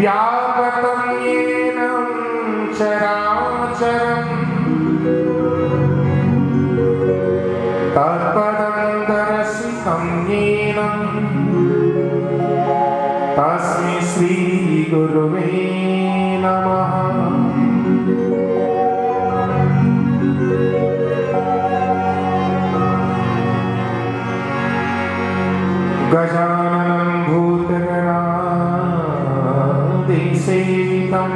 व्यापतं येन चराचरम् तत्पदं दर्शितं येन तस्मै श्रीगुरुवे नमः। गजाननं भूतगणाधिसेवितं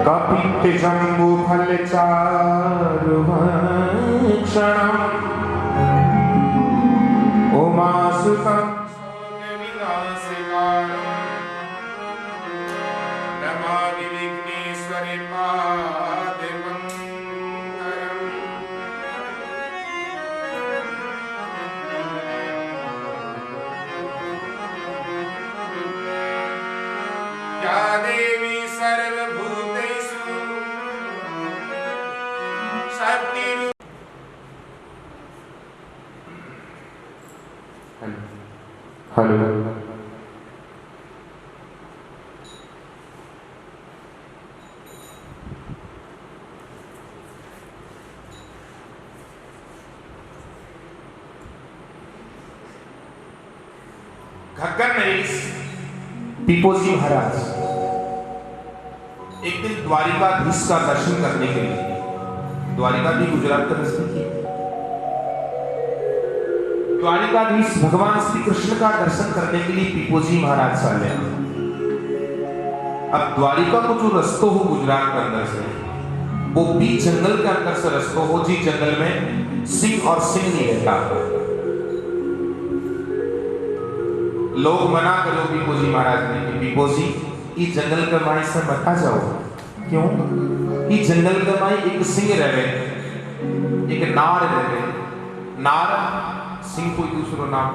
कपित्थजम्बूफलचारुभक्षणम् उमासुतं नमामि विघ्नेश्वरी पादपङ्कजम्। या देवी सर्वभूतेषु शक्तिरूपा। हेलो घग्गर नरेश टीपोजी महाराज एक दिन द्वारिकाधीश का दर्शन करने के लिए, द्वारिका भी गुजरात का नजदीक है, द्वारिकाधीश भगवान श्री कृष्ण का दर्शन करने के लिए टीपोजी महाराज चले। अब द्वारिका को जो रस्तो हो गुजरात के अंदर से, वो बीच जंगल के अंदर से रस्तो हो, जी जंगल में सिंह और सिंह नहीं रहता। लोग मना करो टीपोजी महाराज ने कि टीपोजी इस जंगल के माई से मत जाओ। क्यों? इस जंगल के माई एक सिंह रहे, एक नार रहे, नार सिंह कोई दूसरो नाम।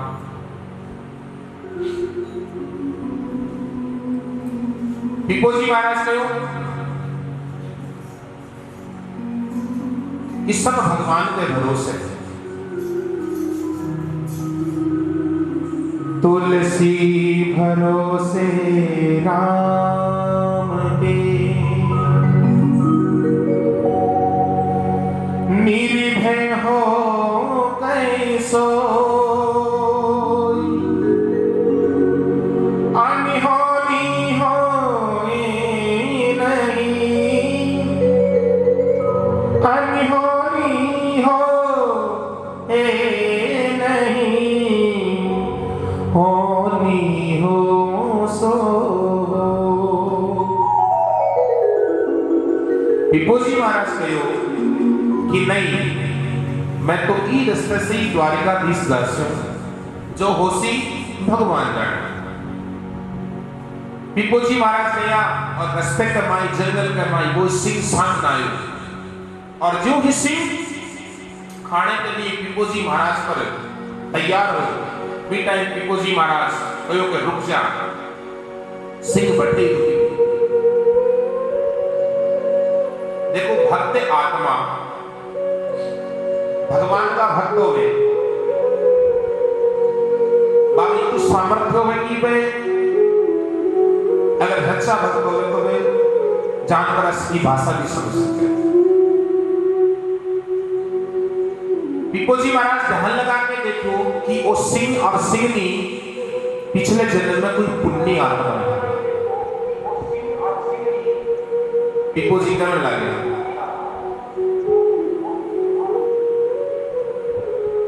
टीपोजी महाराज कहो इस सब भगवान के भरोसे। तुलसी भरोसे राम के निर्भय हो कैसो अनहोनी होए नहीं, अनहोनी हो नहीं, होनी हो सो। टीपोजी महाराज कहो कि नहीं, मैं तो ई रस्ते से ही द्वारिकाधीश दर्शन जो होसी भगवान जाने। टीपोजी महाराज गया और रस्ते कमाई, जंगल कमाई, वो सिंह सांस आयो और जो ही सिंह खाने के लिए टीपोजी महाराज पर तैयार हो, बीटा टीपोजी महाराज कहो कि रुक जा। सिंह बटे देखो, भक्त आत्मा भगवान का भक्त होवे, बाकी कुछ सामर्थ्य होवे की बे, अगर सच्चा भक्त होवे तो वे जानवर की भाषा भी समझ सकते हैं। टीपोजी महाराज ध्यान लगा के देखो कि वो सिंह और सिंहनी पिछले जन्म में कोई पुण्य आत्मा है। टीपोजी कहने लगे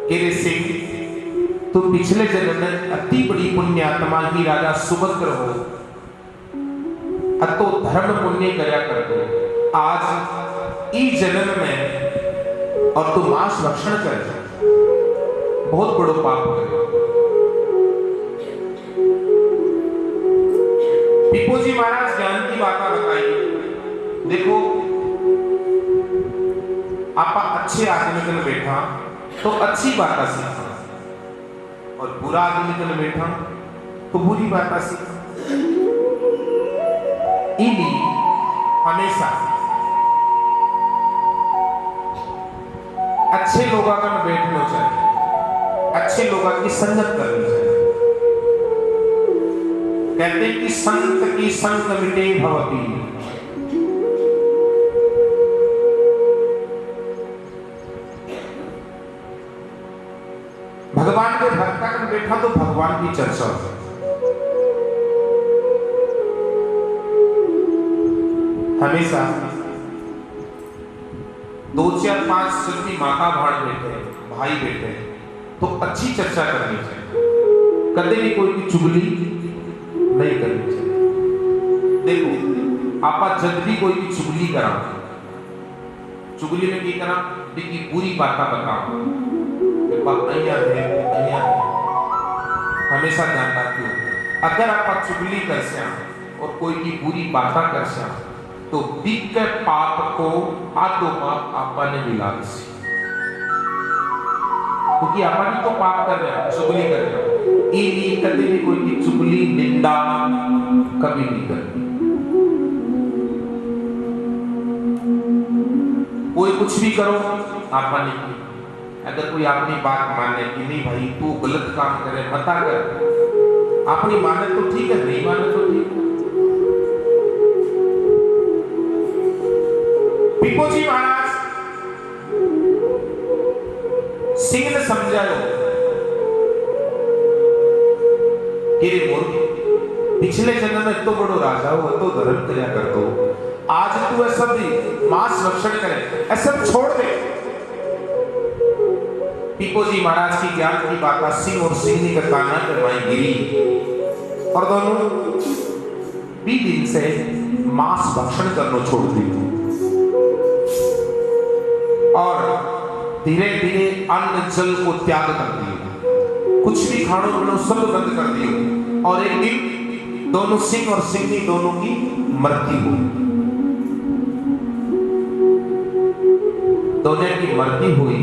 कि सिंह तुम पिछले जन्म में अति बड़ी पुण्य आत्मा ही राजा सुभद्र हो, अतो धर्म पुण्य करया करते, आज इस जन्म में और तुम मांस भक्षण कर बहुत बड़ो पाप करे। टीपोजी महाराज ज्ञान की बात बताई। देखो आप अच्छे आदमी के बैठा तो अच्छी बात सीखा, और बुरा आदमी के बैठा तो बुरी बात सीखा। हमेशा अच्छे लोगों का बैठना चाहिए, अच्छे लोगों की संगत करनी चाहिए। कहते हैं कि संत की संग मिटे भव पीर। भगवान के भक्त का बैठा तो भगवान की चर्चा हो। हमेशा 2 4 5 सती माता भाड़ बैठे भाई बैठे तो अच्छी चर्चा करनी चाहिए, कभी भी कोई की चुगली नहीं करनी चाहिए। देखो आप जब भी कोई की चुगली करा, चुगली में की करा की पूरी बात बताओ, हमेशा ध्यान रखियो, अगर आप चुगली कर से और कोई की बुरी बात कर से तो बिक के पाप को आधो पाप आपने मिला, क्योंकि अपन तो पाप कर रहे हैं, चुगली कर रहे हैं। ये कभी भी कोई की चुगली निंदा कभी नहीं करनी। कोई कुछ भी करो आपने, अगर कोई अपनी बात माने कि नहीं भाई तू गलत काम करे मत कर, अपनी माने तो ठीक है, नहीं माने तो ठीक है। पीपो जी महाराज सिंह ने समझायो कि रे मूर्ख, पिछले जन्म में तो बड़ो राजा हो, तो धर्म किया कर दो, आज तू ऐसा भी मांस भक्षण करे, ऐसा छोड़ दे। पीपो जी महाराज की ज्ञान की बात सिंह और सिंहनी का काना करवाई गिरी और दोनों 20 दिन से मांस भक्षण करना छोड़ दी और धीरे धीरे अन्न जल को त्याग कर दिया, कुछ भी खानो पीनो सब बंद कर दिया। और एक दिन दोनों सिंह और सिंहनी दोनों की मृत्यु हुई। दोनों की मृत्यु हुई।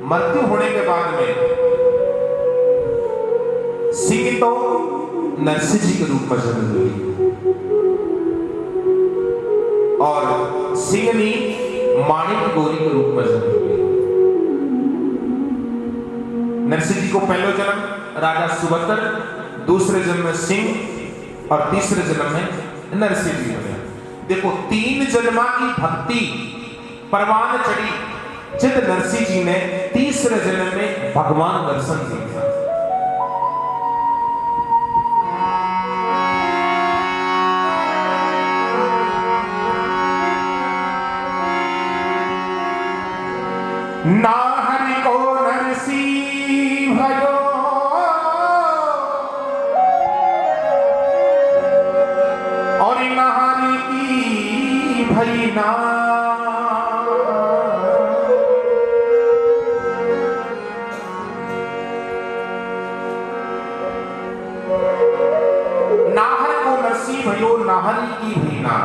मृत्यु होने के बाद में सिंह तो नरसिंह जी के रूप में जन्म हुई और सिंहनी माणिक गौरी के रूप में जन्म हुई। नरसिंह जी को पहले जन्म राजा सुभद्र, दूसरे जन्म में सिंह और तीसरे जन्म में नरसिंह जी हुए। देखो 3 जन्मा की भक्ति परवान चढ़ी जित नरसिंह जी ने तीसरे जन्म में भगवान दर्शन दिया। ना हरि को नरसिंह भयो और ना हरि की भई ना, नाहर को नरसिंह भयो नाहरी की भई ना।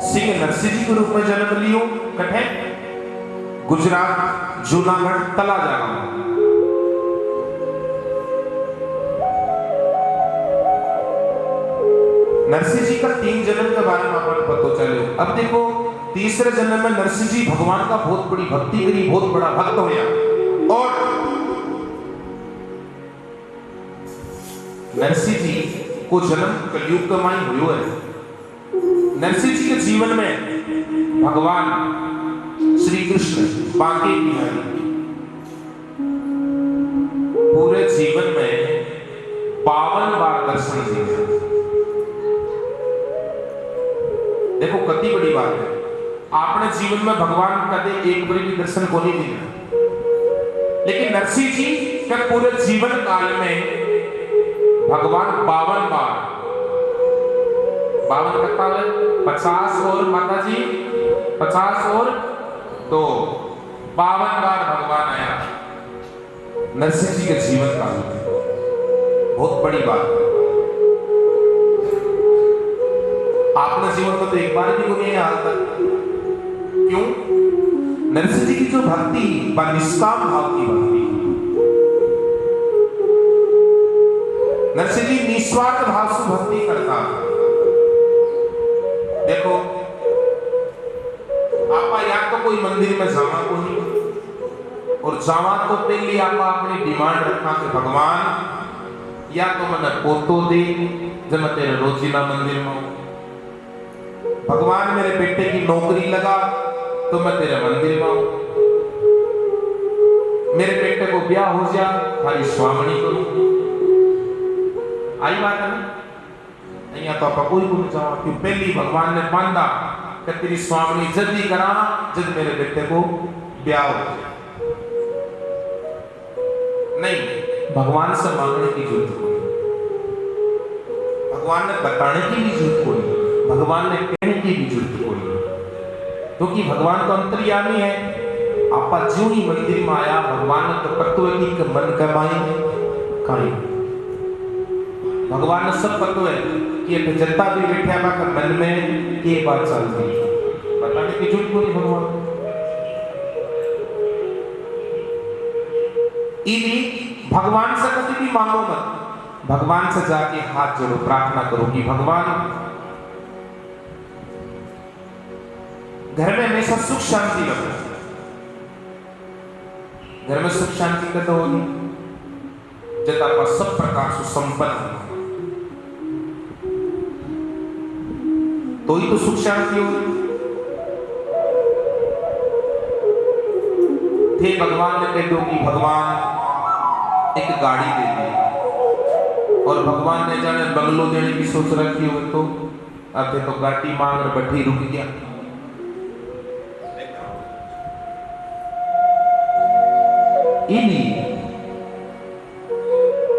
सिंह नरसिंह जी के रूप में जन्म लियो कठे गुजरात जूनागढ़ तलाजा गांव। नरसिंह जी का 3 जन्म के बारे में आपको पता चलो। अब देखो तीसरे जन्म में नरसिंह जी भगवान का बहुत बड़ी भक्ति करी, बहुत बड़ा भक्त होया और नरसिंह जी को जन्म कलयुग का माई हुआ है। नरसिंह जी के जीवन में भगवान श्री कृष्ण बांके बिहारी पूरे जीवन में 52 बार दर्शन दिए। देखो कितनी बड़ी बात है, आपने जीवन में भगवान कदे एक बार भी दर्शन को नहीं दिया, लेकिन नरसिंह जी के पूरे जीवन काल में भगवान 52 बार, 52 कितना है 50 और माता जी 50 और 2 52 बार भगवान आया नरसिंह जी के जीवन काल में। बहुत बड़ी बात है। आपने जीवन में तो एक बार भी नहीं हाल तक, क्यों? नरसिंह जी की जो भक्ति निष्काम भाव की भक्ति, नरसिंह जी निस्वार्थ भाव से भक्ति करता। देखो आप या तो कोई मंदिर में जाना को नहीं, और जावा तो पहले आप अपनी डिमांड रखा कि भगवान या तो मैंने पोतो दे जब मैं तेरे रोजीना मंदिर में हूं, भगवान मेरे बेटे की नौकरी लगा तो मैं तेरे मंदिर में हूं, मेरे बेटे को ब्याह हो जा थारी स्वामणी करूं। आई बात है ना? नहीं तो आप कोई को नहीं जाओ कि पहली भगवान ने बांधा कि तेरी स्वामणी जल्दी करा जब मेरे बेटे को ब्याह हो जाए। नहीं, भगवान से मांगने की जरूरत कोई, भगवान ने बताने की भी जरूरत कोई, भगवान ने कहने की भी जरूरत कोई, क्योंकि भगवान तो अंतर्यामी है। आपा ज्यों ही मंदिर में आया भगवान ने तो पतो है कि मन कमाई काई, भगवान ने सब पतो है कि ये जनता भी बैठा बा का मन में ये बात चल रही है, बताने की जरूरत कोई भगवान। इन्हीं भगवान से कभी भी मांगो मत, भगवान से जाके हाथ जोड़ो, प्रार्थना करो कि भगवान घर में हमेशा सुख शांति रखो। घर में सुख शांति कद होगी जब आप सब प्रकार से संपन्न हो, तो ही तो सुख शांति होगी। थे भगवान ने कह दो कि भगवान एक गाड़ी दे दे, और भगवान ने जाने बंगलो देने की सोच रखी हो तो अब तो गाड़ी मांग और बैठी रुक गया। इन्हीं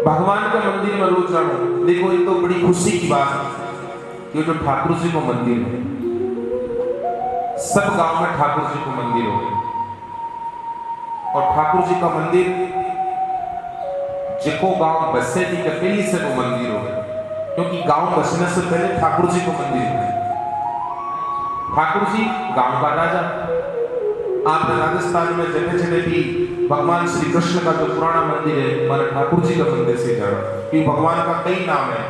भगवान के मंदिर में रोज जाओ, देखो ये तो बड़ी खुशी की बात है, ये जो ठाकुर जी को मंदिर है, सब गांव में ठाकुर जी को मंदिर हो गए, और ठाकुर जी का मंदिर जिको गांव बसे थी पहले से वो मंदिर हो गए, क्योंकि गांव बसने से पहले ठाकुर जी को मंदिर है। ठाकुर जी गांव का राजा। आपने राजस्थान में जगह जगह भी भगवान श्री कृष्ण का जो पुराना मंदिर है माने ठाकुर जी का मंदिर से जाना, कि भगवान का कई नाम है,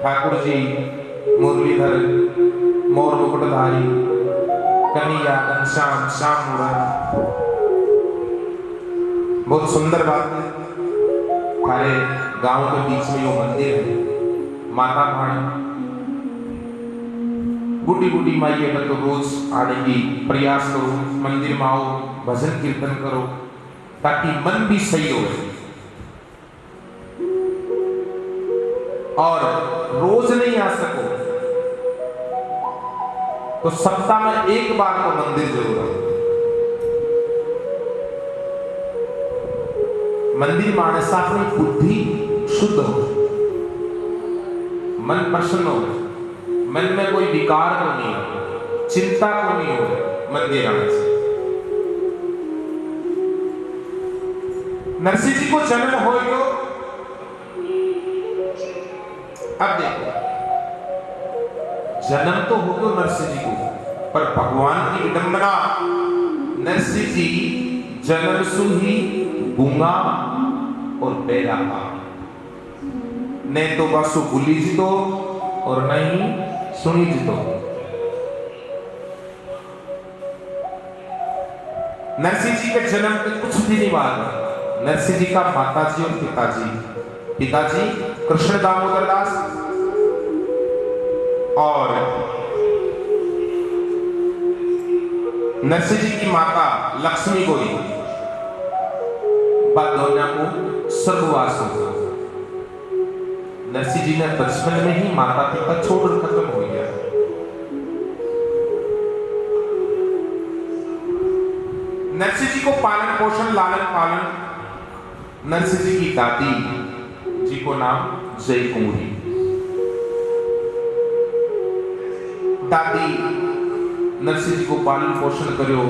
ठाकुर जी, मुरलीधर, मोर मुकुटधारी, कन्हैया, घनश्याम, श्याम मुरारी। बहुत सुंदर बात है, हमारे गांव के बीच में यो मंदिर है, माता भाणी बूढ़ी बूढ़ी माइये का तो रोज आने की प्रयास करो, मंदिर में आओ, भजन कीर्तन करो, ताकि मन भी सही हो। और रोज नहीं आ सको तो सप्ताह में एक बार तो मंदिर जरूर आओ। मंदिर में आने से अपनी बुद्धि शुद्ध हो, मन प्रसन्न हो, मन में कोई विकार को नहीं हो, चिंता को नहीं हो मंदिर आने से। नरसिंह जी को जन्म हो गयो, अब देखो जन्म तो हो गयो नरसिंह जी को, पर भगवान की विडंबना, नरसिंह जी जन्म सुही गूंगा और बेरा था, नहीं तो बसु भूली जी तो और नहीं सुनी जी तो। नरसिंह जी के जन्म के कुछ दिन बाद नरसिंह जी का माताजी और पिताजी कृष्ण दामोदर दास और नरसिंह जी की माता लक्ष्मी गौरी, दोनों को स्वर्गवास हो गया। नरसिंह जी ने बचपन में ही माता पिता छोड़कर खत्म हो गया। नरसिंह जी को पालन पोषण लालन पालन नरसिंह जी की दादी जी को नाम जय कुंवरी, दादी नरसिंह जी को पालन पोषण करो।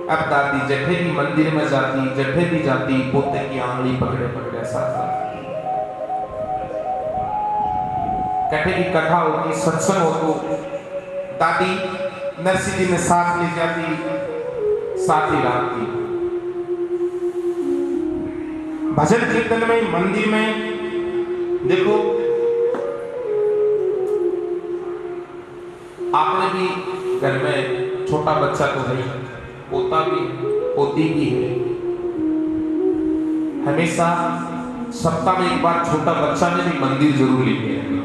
अब दादी जठे भी मंदिर में जाती, जठे भी जाती, पोते की आंगली पकड़े पकड़े साथ कठे की कथा होती, सत्संग हो तो दादी नरसिंह जी में साथ ले जाती, साथ ही रहती। भजन कीर्तन में मंदिर में देखो, आपने भी घर में छोटा बच्चा तो है, पोता भी पोती भी है। हमेशा सप्ताह में एक बार छोटा बच्चा ने भी मंदिर जरूर लेके आएगा।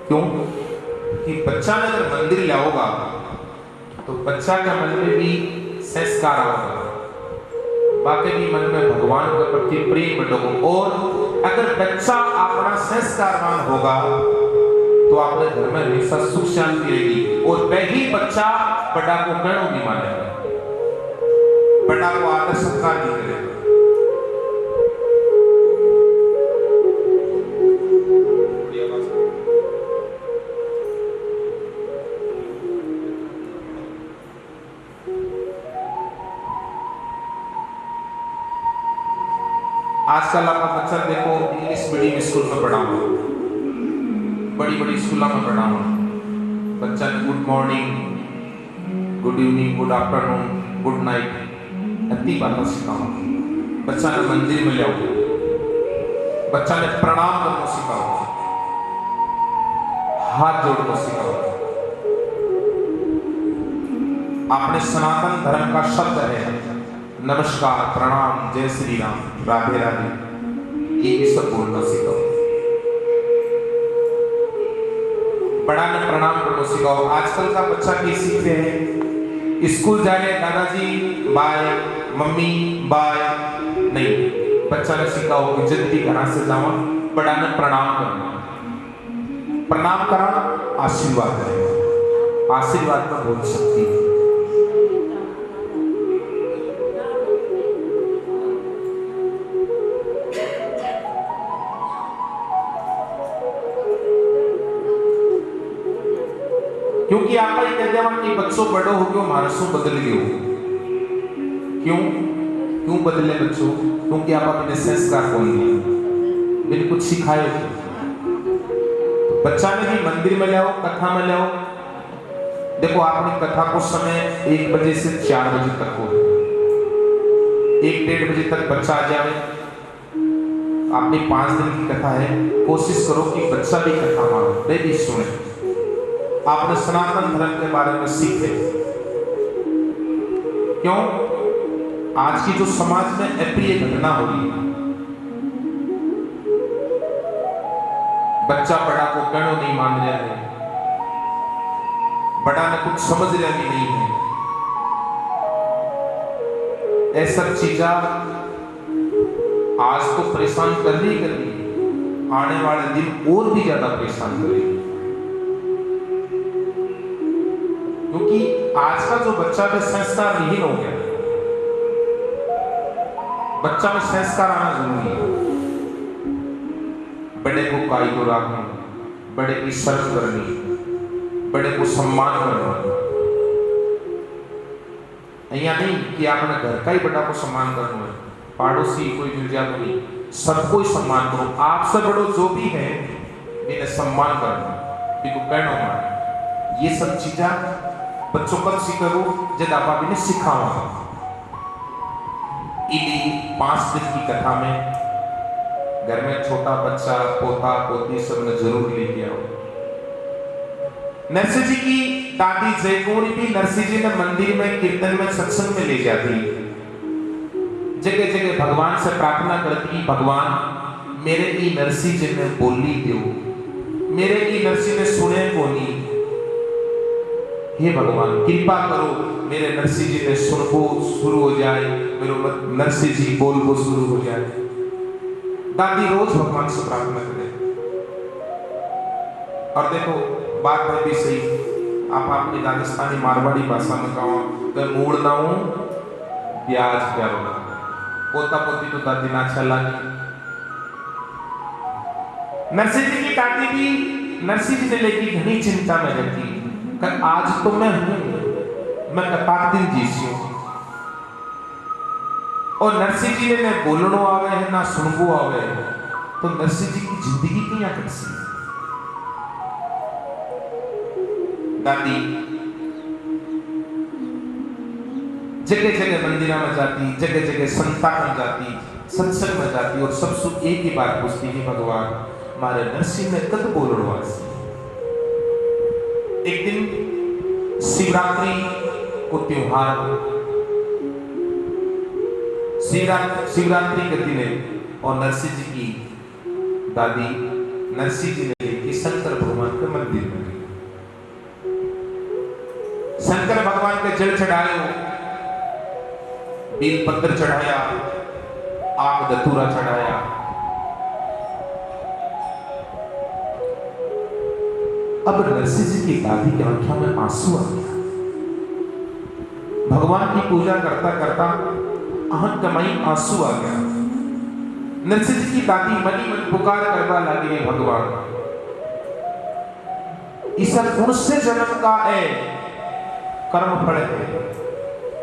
क्यों? कि बच्चा ने अगर मंदिर लाओगा तो बच्चा के मन में भी संस्कार होगा, बाकी भी मन में भगवान के प्रति प्रेम बढ़ेगा। और अगर बच्चा अपना संस्कारवान होगा तो आपके घर में हमेशा सुख शांति रहेगी। और वही बच्चा बड़ा को गणों भी मानेगा, बड़ा को आदर सत्कार भी करेगा। आजकल आपका बच्चा देखो इंग्लिश मीडियम स्कूल में पढ़ा हुआ, बड़ी बड़ी स्कूलों में पढ़ा हुआ। बच्चा ने good morning, good evening, good afternoon, good night इतनी बातें सिखाओ। बच्चा ने मंदिर में जाओ, बच्चा ने प्रणाम करना सिखाओ, हाथ जोड़ना सिखाओ। अपने सनातन धर्म का शब्द है नमस्कार, प्रणाम, जय श्री राम, राधे राधे, ये भी सब बोलना सिखाओ। बड़ा ने प्रणाम करना सिखाओ। आजकल का बच्चा क्या सीखते हैं? स्कूल जाए दादाजी बाय, मम्मी बाय, नहीं। बच्चा ने सिखाओ कि जब भी घर से जाओ बड़ा ने प्रणाम करना, प्रणाम करा आशीर्वाद है, आशीर्वाद में बहुत शक्ति है। क्योंकि आप ही कहते हैं कि बच्चों बड़ो हो गयो मानसों बदल गयो। क्यों क्यों बदले बच्चों? क्योंकि आप अपने संस्कार कौन दिए, बिन कुछ सिखाए। तो बच्चा ने भी मंदिर में लाओ, कथा में लाओ। देखो आपने कथा को समय 1 बजे से 4 बजे तक हो, 1-1:30 बजे तक बच्चा आ जाए। आपने 5 दिन की कथा है, कोशिश करो कि बच्चा भी कथा मानो, वे भी सुने, आपने सनातन धर्म के बारे में सीखे। क्यों? आज की जो समाज में अप्रिय घटना हो रही है, बच्चा बड़ा को गणों नहीं मान रहा है, बड़ा ने कुछ समझ रहा भी नहीं है। ऐसा चीजा आज तो परेशान कर रही, आने वाले दिन और भी ज्यादा परेशान करेगी। क्योंकि आज का जो बच्चा में संस्कार विहीन हो गया, बच्चा में संस्कार आना जरूरी है। बड़े को काई को राखना, बड़े की शर्म करनी, बड़े को सम्मान करना। यहाँ नहीं कि आपने घर का ही बड़ा को सम्मान करना है, पड़ोसी कोई मिल जाए तो नहीं, सबको ही सम्मान करो। आपसे बड़ो जो भी है इन्हें सम्मान करना, इनको कहना मार। ये सब चीजें बच्चों पर सीखो जब आप इन्हें सिखाओ। इली 5 दिन की कथा में घर में छोटा बच्चा, पोता पोती सब ने जरूर लेके आओ। नरसिंह जी की दादी जयगौरी भी नरसिंह जी ने मंदिर में कीर्तन में सत्संग में ले जाती, जगह जगह भगवान से प्रार्थना करती, भगवान मेरे की नरसिंह जी ने बोली दो, मेरे की नरसिंह ने सुने को नहीं। हे भगवान कृपा करो, मेरे नरसिंह जी ने सुनबो शुरू हो जाए, मेरे नरसिंह जी बोलबो शुरू हो जाए। दादी रोज भगवान से प्रार्थना करे। और देखो बात है भी सही, आप अपनी राजस्थानी मारवाड़ी भाषा में कहो तो मूड ना हूं ब्याज प्यारो, पोता पोती तो दादी ना अच्छा लगी। नरसिंह जी की दादी भी नरसिंह जी ने लेकर घनी चिंता में रहती, आज तो मैं हूं, मैं कतार दिन जीसी हूं। और नरसिंह जी ने बोलनो आवे है ना सुनबो आवे, तो नरसिंह जी की जिंदगी क्या कर सी। दादी जगह जगह मंदिर में जाती, जगह जगह संता में जाती, सत्संग में जाती और सबसे एक ही बात पूछती कि भगवान मारे नरसिंह ने कद बोलनो आसी। एक दिन शिवरात्रि को त्योहार शिवरात्रि के दिन और नरसिंह जी की दादी नरसिंह जी ने लेके शंकर भगवान के मंदिर में गई। शंकर भगवान के जल चढ़ाए, बेल पत्र चढ़ाया, आग धतूरा चढ़ाया। अब नरसिंह जी की दादी की आंखों में आंसू आ गया। भगवान की पूजा करता करता आंख कमाई आंसू आ गया। नरसिंह जी की दादी मनी मन पुकार करवा लगी, भगवान इस पुण्य जन्म का है कर्म फल है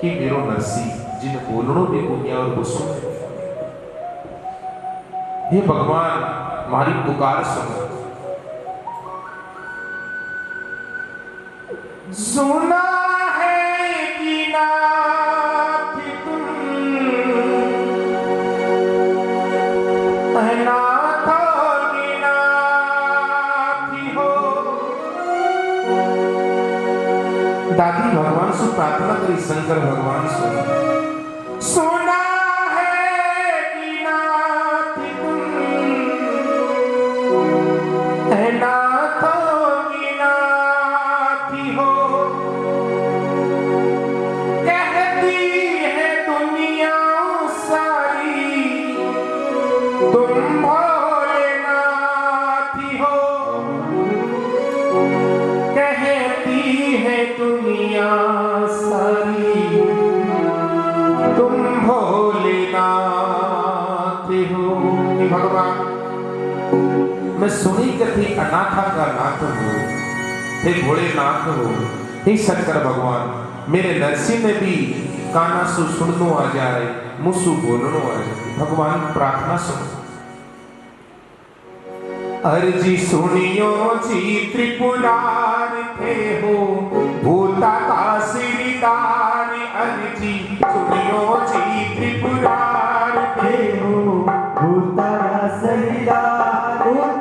कि मेरो नरसिंह जिन बोलनो भी पुण्य और वो सुने। हे भगवान हमारी पुकार सुनो। सुना है कि नाथ तुम अनाथों की नाथी हो। दादी भगवान से प्रार्थना करी, शंकर भगवान से सुना है कि नाथ तुम अनाथों की नाथी हो। कहती है दुनिया सारी तुम भोलेनाथी हो। कहती है दुनिया सारी तुम भोलेनाथ हो। कि भगवान मैं सुनी कथी अनाथा का नाथ हो, हे भोलेनाथ हो। हे शंकर भगवान मेरे नरसिंह ने भी काना सु सुननो आ जाए, मुसु बोलनो आ जाए। भगवान प्रार्थना सुनो। अर्जी सुनियो जी त्रिपुरार थे हो, भूता का सिरदार। अर्जी सुनियो जी त्रिपुरार थे हो, भूता का सिरदार।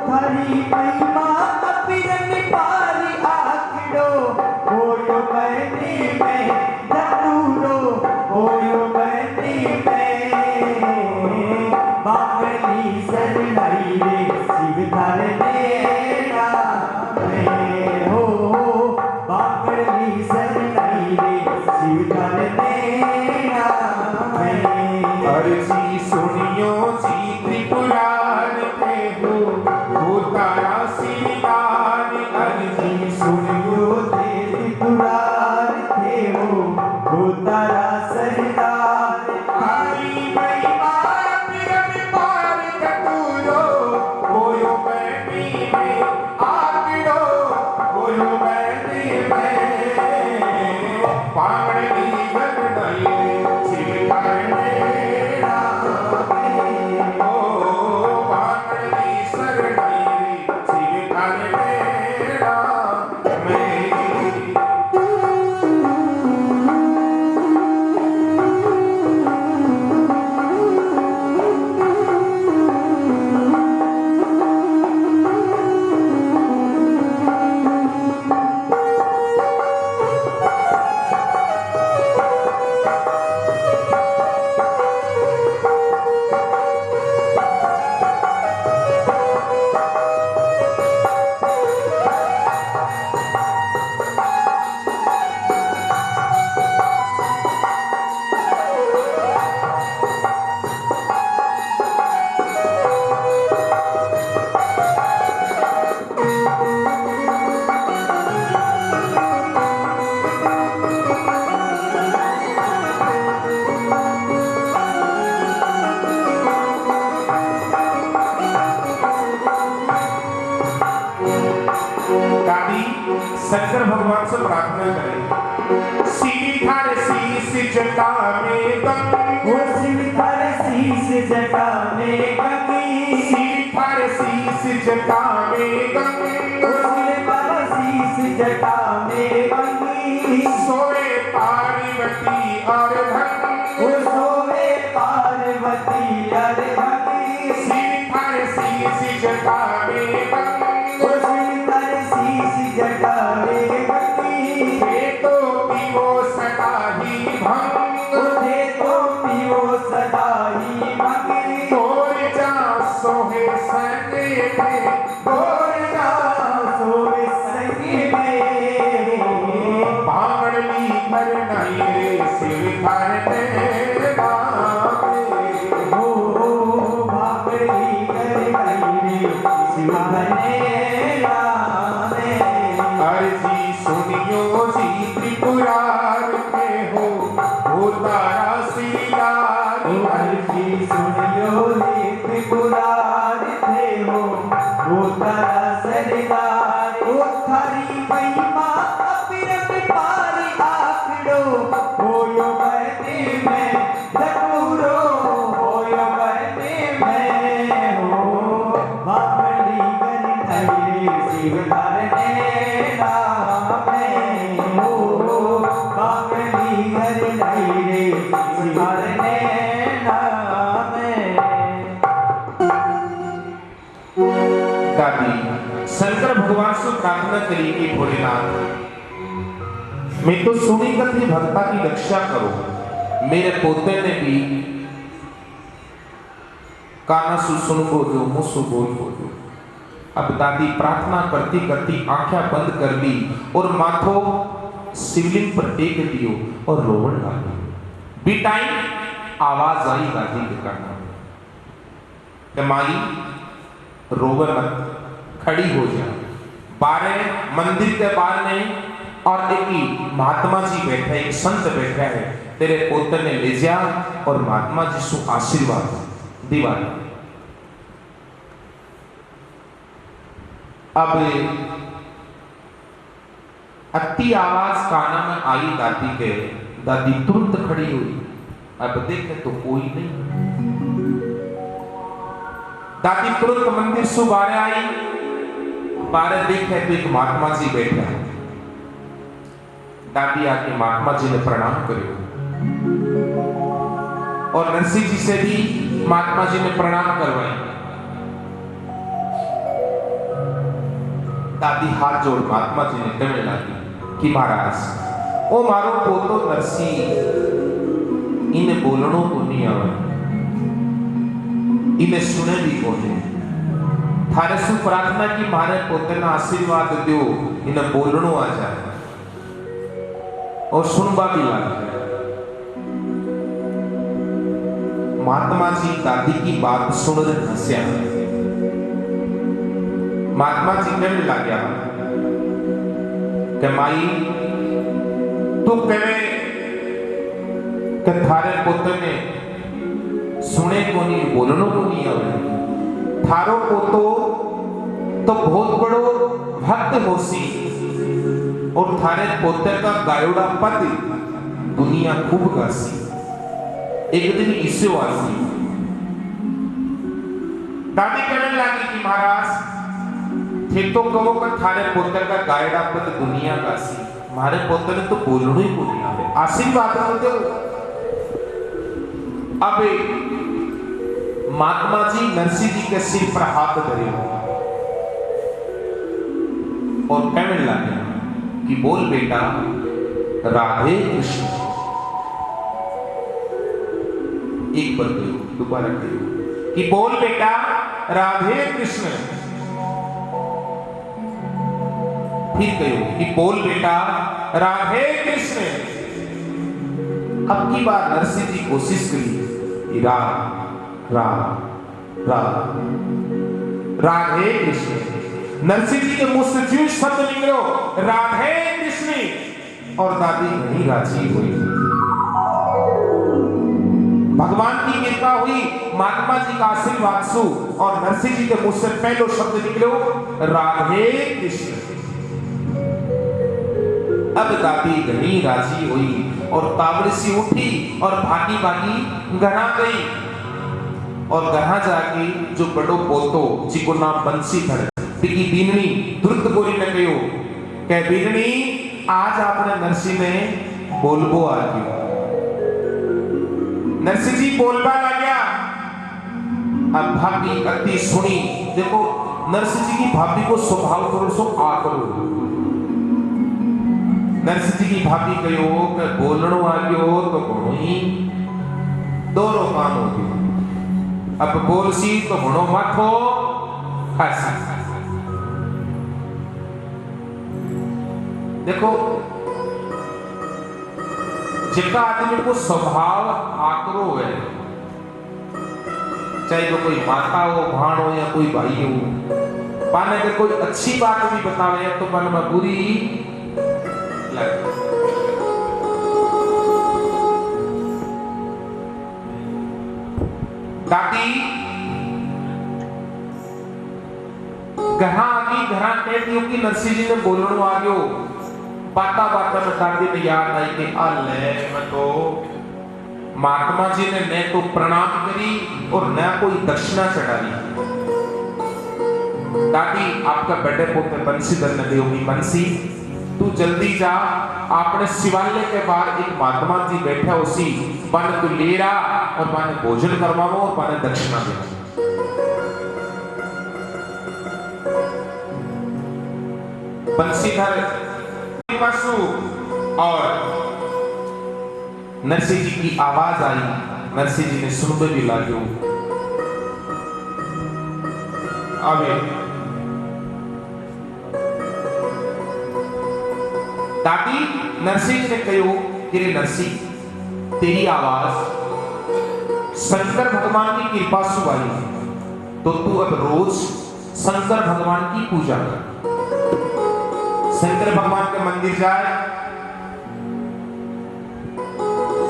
थारी महिमा अपिरन पारी आखिड़ो, होयो बहनी में धतूरो, होयो बहनी में बागली सरनाई रे शिव थारे मेरा में हो। बागली सरनाई रे शिव थारे मेरा में। अर्जी सुनियो जी त्रिपुरार थे हो, भूता का सिरदार। अर्जी सुनियो ते त्रिपुरार थे हो, भूता का सरदार। हरी महिमा पिरन पार धतूरो, होयो बहनी में आगड़ो, होयो बहनी में पागड़ी भगड़ई शिव करनेरा में। ओ पागड़ी सरनाई शिव करनेरा में। दादी शंकर भगवान से प्रार्थना करें। सीधार शीश जटा में गंगी, वो शिव थारे शीश जटा में गंगी। सीधार शीश जटा में गंगी। वो शिव थारे शीश जटा में गंगी। सोए पार्वती और भंगी। वो सोए पार्वती अरे भंगी। सीधार शीश जटा में गंगी। वो शिव थारे शीश जटा में गंगी। ये तो भी वो सदा मुरार के हो तारा सीतार। अर्जी सुनियो रे त्रिपुरार थे हो तारा सरदार। ओ थारी महिमा अपरम पार आखड़ो होयो बने में जटूरो होयो बने में हो। बावली गन थैले शिव करने नामे हो। बावली गन थैले शिव करने नामे। दादी शंकर भगवान से प्रार्थना करी कि भोलेनाथ मैं तो सुनी कथी भक्ता की रक्षा करो। मेरे पोते ने भी काना सुन बोलो मुसु बोलो। अब दादी प्रार्थना करती करती आंखें बंद कर ली और माथो शिवलिंग पर टेक दियो और रोवन लगी। बी टाइम आवाज आई दादी के कान में, माई रोवन मत, खड़ी हो जा। बारे मंदिर के बाहर में और एक ही महात्मा जी बैठे, एक संत बैठा है। तेरे पोते ने ले जा और महात्मा जी सु आशीर्वाद दीवार। अब अति आवाज काना में आई दादी के। दादी तुरंत खड़ी हुई। अब देखे तो कोई नहीं। दादी तुरंत मंदिर से बाहर आई। बाहर देखे तो एक महात्मा जी बैठा है। दादी आके महात्मा जी ने प्रणाम करो और नरसिंह जी से भी महात्मा जी ने प्रणाम करवाए। दादी हाथ जोड़ महात्मा जी ने कहने लगी कि महाराज ओ मारो पोतो नरसिंह इन्हें बोलनो को नहीं आवे, इन्हें सुने भी कोने। थारे सु प्रार्थना की मारे पोते ना आशीर्वाद दो, इन्हें बोलनो आ जाए और सुनबा भी लग जाए। महात्मा जी दादी की बात सुन रहे हंसया। महात्मा जी कहने लग गया कि माई तू कहे कि थारे पोते ने सुने को नहीं बोलनो को नहीं आवे। थारो पोतो तो बहुत बड़ो भक्त होसी और थारे पोते का गायोड़ा पद दुनिया खूब गासी। एक दिन इससे वासी दादी कहने लगी कि महाराज थे तो कहो कि थारे पोते का गायोड़ा पद दुनिया गासी। हमारे पोते ने तो बोलनो ही को नहीं आवे, आशीर्वाद दो। अब महात्मा जी नरसिंह जी के सिर पर हाथ धरे और कहने लगे कि बोल बेटा राधे कृष्ण। एक बार कहो, दोबारा कहो कि बोल बेटा राधे कृष्ण। फिर कहो कि बोल बेटा राधे कृष्ण। अब की बार नरसिंह जी कोशिश करी कि राम राम राम राधे कृष्ण। नरसिंह जी के मुंह से जो शब्द निकलो राधे कृष्ण और दादी नहीं राजी हुई। भगवान की कृपा हुई, महात्मा जी का आशीर्वाद सु और नरसिंह जी के मुंह से पहलो शब्द निकलो राधे कृष्ण। अब दादी घनी राजी हुई और तावड़ी सी उठी और भागी भागी गढ़ा गई और गढ़ा जाके जो बड़ो पोतो जिको नाम बंसीधर बिकी बीननी तुरंत गोरी न गयो कह बीननी आज आपने नरसिंह ने बोलबो आ गयो। नरसिंह जी बोलबा लग्या। अब भाभी अति सुनी। देखो नरसिंह जी की भाभी को स्वभाव करो सो आ करो। नरसिंह जी की भाभी कहो कि बोलनो आ गयो तो घणो ही दोरो काम हो गयो। अब बोलसी तो घणो माथो खासी। देखो जितना आदमी को स्वभाव आकरो है, चाहे वो कोई माता हो भाण हो या कोई भाई हो, पाने अगर कोई अच्छी बात भी बतावे तो मन में बुरी लगे। दादी घरा आगी, घरा कहती हूँ कि नरसिंह जी ने बोलने आ गयो। बाता बाता में दादी ने याद आई कि अले मैं तो महात्मा जी ने न तो प्रणाम करी और न कोई दक्षिणा चढ़ाई। दादी आपका बेटे पोते बंसीधर ने देगी, बंसी तू जल्दी जा, आपने शिवालय के बाहर एक महात्मा जी बैठा उसी बन तू ले रहा और मैंने भोजन करवाओ और मैंने दक्षिणा देना। बंसीधर और नरसिंह जी की आवाज आई। नरसिंह जी ने सुनबे भी लागो। अबे दादी नरसिंह जी ने कहो कि नरसिंह तेरी आवाज शंकर भगवान की कृपा से आई, तो तू अब रोज शंकर भगवान की पूजा कर। शंकर भगवान के मंदिर जाए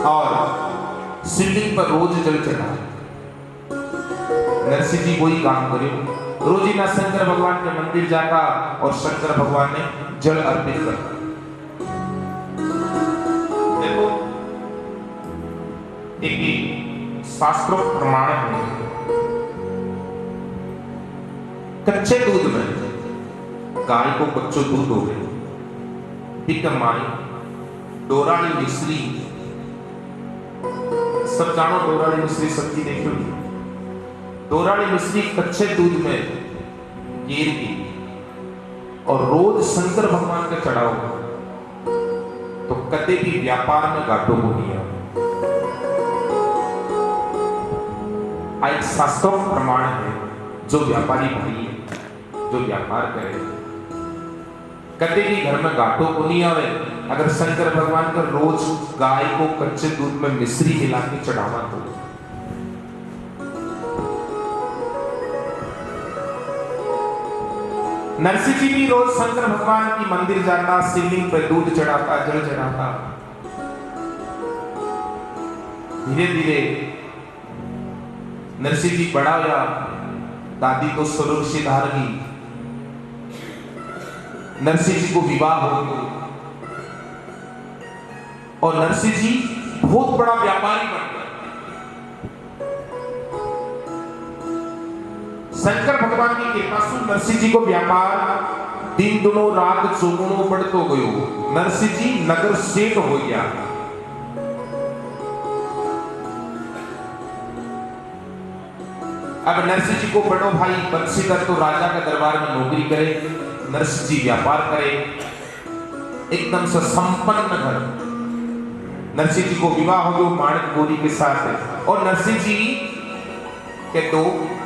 और शिवलिंग पर रोज जल चढ़ाए। नरसिंह जी वही काम करे, रोजीना शंकर भगवान के मंदिर जाता और शंकर भगवान ने जल अर्पित कर। देखो एक शास्त्रों प्रमाण है, कच्चे दूध में गाय को कच्चो दूध हो गए, माई डोराली मिश्री, सब जानो डोराली मिश्री सब्जी देखो। डोराली मिश्री कच्चे दूध में गिर की और रोज शंकर भगवान का चढ़ाओ तो कदे भी व्यापार में घाटों को नहीं आए। एक शास्त्रों प्रमाण है, जो व्यापारी भाई है, जो व्यापार करे कदे भी घर में घाटों को नहीं आवे अगर शंकर भगवान का रोज गाय को कच्चे दूध में मिश्री मिला के चढ़ावा तो। नरसिंह जी भी रोज शंकर भगवान की मंदिर जाता, शिवलिंग पर दूध चढ़ाता, जल चढ़ाता। धीरे धीरे नरसिंह जी बड़ा हुआ, दादी तो स्वरूप से धार गई। नरसिंह जी को विवाह हो गया और नरसिंह जी बहुत बड़ा व्यापारी बन गए। शंकर भगवान की कृपा से नरसिंह जी को व्यापार दिन दुनो रात चौगुनो बढ़तो गयो। नरसिंह जी नगर सेठ हो गया। अब नरसिंह जी को बड़ो भाई बंसीधर तो राजा के दरबार में नौकरी करे, नरसिंह जी व्यापार करे, एकदम से संपन्न घर। नरसिंह जी को विवाह हो गया माणक गोरी के साथ और नरसिंह जी के दो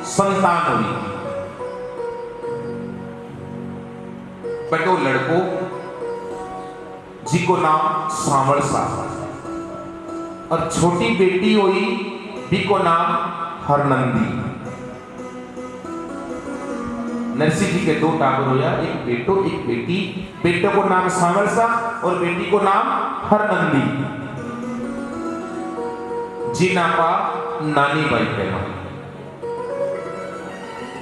संतान हुई। बड़ो लड़को जी को नाम सांवल साहब और छोटी बेटी हुई भी को नाम हरनंदी। नरसिंह जी के दो टाबर होया, एक बेटो एक बेटी। बेटे को नाम सांवल सा और बेटी को नाम हरनंदी। जी नापा नानी बाई कहना।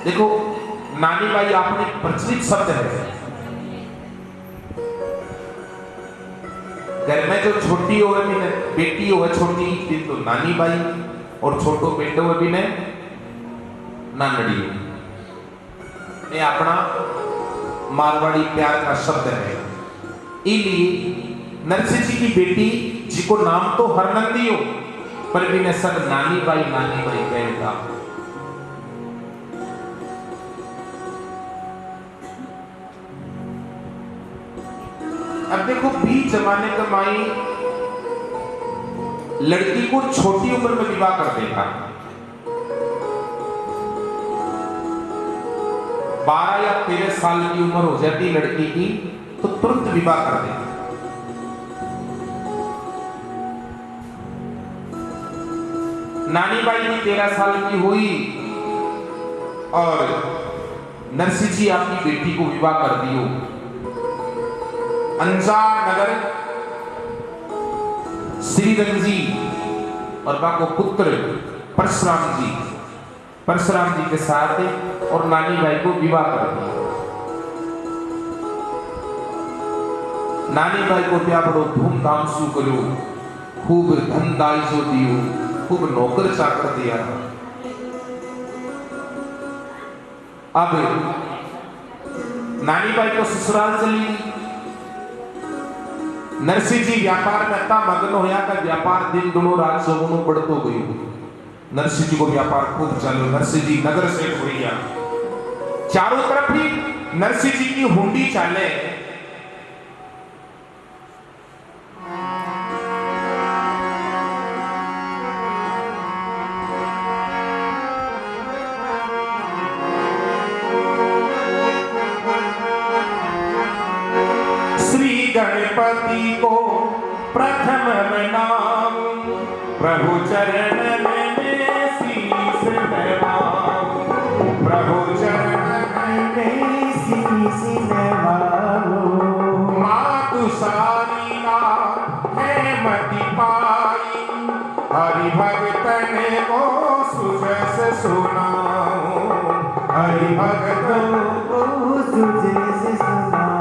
देखो नानी बाई आपने प्रचलित शब्द है। घर में जो छोटी हो बेटी हो छोटी फिर तो नानी बाई और छोटो बेटो भी ने नानड़ी। ये अपना मारवाड़ी प्यार का शब्द है। इसलिए नरसिंह जी की बेटी जी को नाम तो हरनंदी हो पर भी ने सब नानी बाई कहता। अब देखो बीच जमाने का माई लड़की को छोटी उम्र में विवाह कर देता। 12 या 13 साल की उम्र हो जाती लड़की की तो तुरंत विवाह कर देता। नानी बाई भी 13 साल की हुई और नरसिंह जी आपकी बेटी को विवाह कर दियो। अंजार नगर श्रीरंग जी और बाको पुत्र परशुराम जी परशुराम जी के साथ और नानी भाई को विवाह कर दिया। नानी भाई को क्या बड़ो धूमधाम से करो, खूब धन दाइजो दियो, खूब नौकर चाकर दिया। अब नानी भाई को ससुराल चली। नरसिंह जी व्यापार में इतना मग्न होया का व्यापार दिन दोनों रात चौगुनो बढ़तो गयो। नरसिंह जी को व्यापार खूब चलो। नरसिंह जी नगर से हुई, चारों तरफ ही नरसिंह जी की हुंडी चाले। गणपति को प्रथम नाम, प्रभु चरण में शीस नवाऊं, प्रभु चरण में शीस नवाऊं। मातु सारीना है मति पाई, हरि भगतन को सुजस सुनाऊं, हरि भगतन को सुजस सुनाऊं।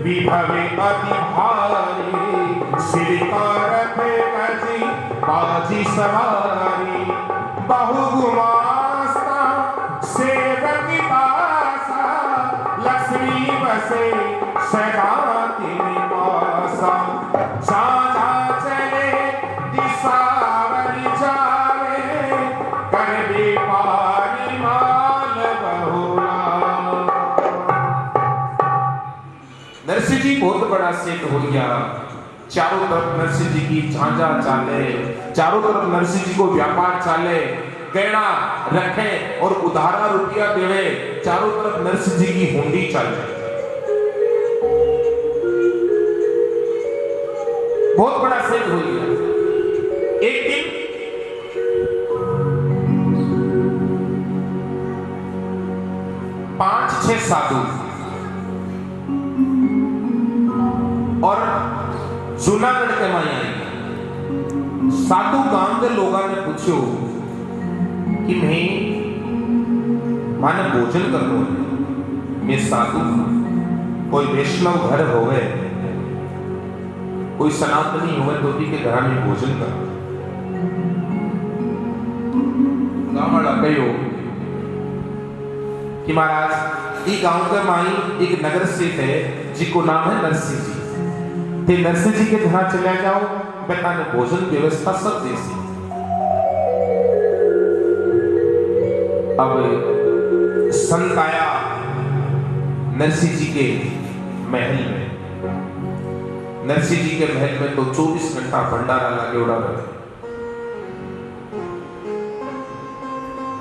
विभवे अति भारी, सिर रथ गजी बाजी सवारी। बहु गुमास्ता सेवक दासा, लक्ष्मी बसे सदा निवासा। साझा चले दिशावरी जावे, कर बेपारी माल बहुला। नरसिंह जी बहुत बड़ा सेठ हो गया। चारों तरफ नरसिंह जी की झांझा चाले, चारों तरफ नरसिंह जी को व्यापार चाले, गहना रखे और उधारा रुपया देवे। चारों तरफ नरसिंह जी की हुंडी चले। बहुत बड़ा सेठ हो गया। एक दिन पांच छह साधु और जूनागढ़ के माया साधु गांव के लोगों ने पूछो कि मैं माने भोजन करनो है। मैं साधु कोई वैष्णव घर होवे, कोई सनातनी होवे तो के घर में भोजन कर। गांव वाला कहो कि महाराज ये गांव के माई एक नगर स्थित है जिसको नाम है नरसिंह जी। ते नरसिंह जी के घर चले जाओ, बताने भोजन व्यवस्था सब देसी। अब संत आया नरसिंह जी के महल में। नरसिंह जी के महल में तो 24 घंटा भंडारा लागे उड़ा रहे।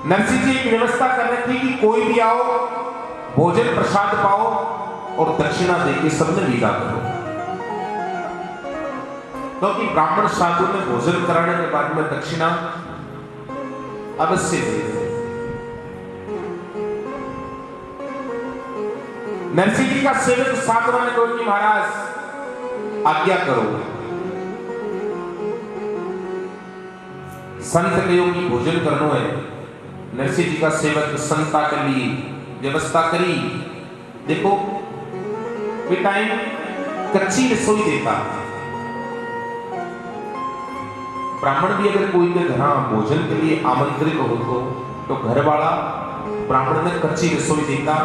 नरसिंह जी की व्यवस्था कर रहे थे कि कोई भी आओ, भोजन प्रसाद पाओ और दक्षिणा देके सबने विदा करो। क्योंकि ब्राह्मण साधु ने भोजन कराने के बाद में दक्षिणा अवश्य दे। नरसिंह जी का सेवक साधुओं ने कहा कि महाराज आज्ञा करो। संत कहो कि भोजन करनो है। नरसिंह जी का सेवक संता के लिए व्यवस्था करी। देखो टाइम कच्ची रसोई देता। ब्राह्मण भी अगर कोई के घर भोजन के लिए आमंत्रित हो तो घर वाला ब्राह्मण ने कच्ची रसोई देता।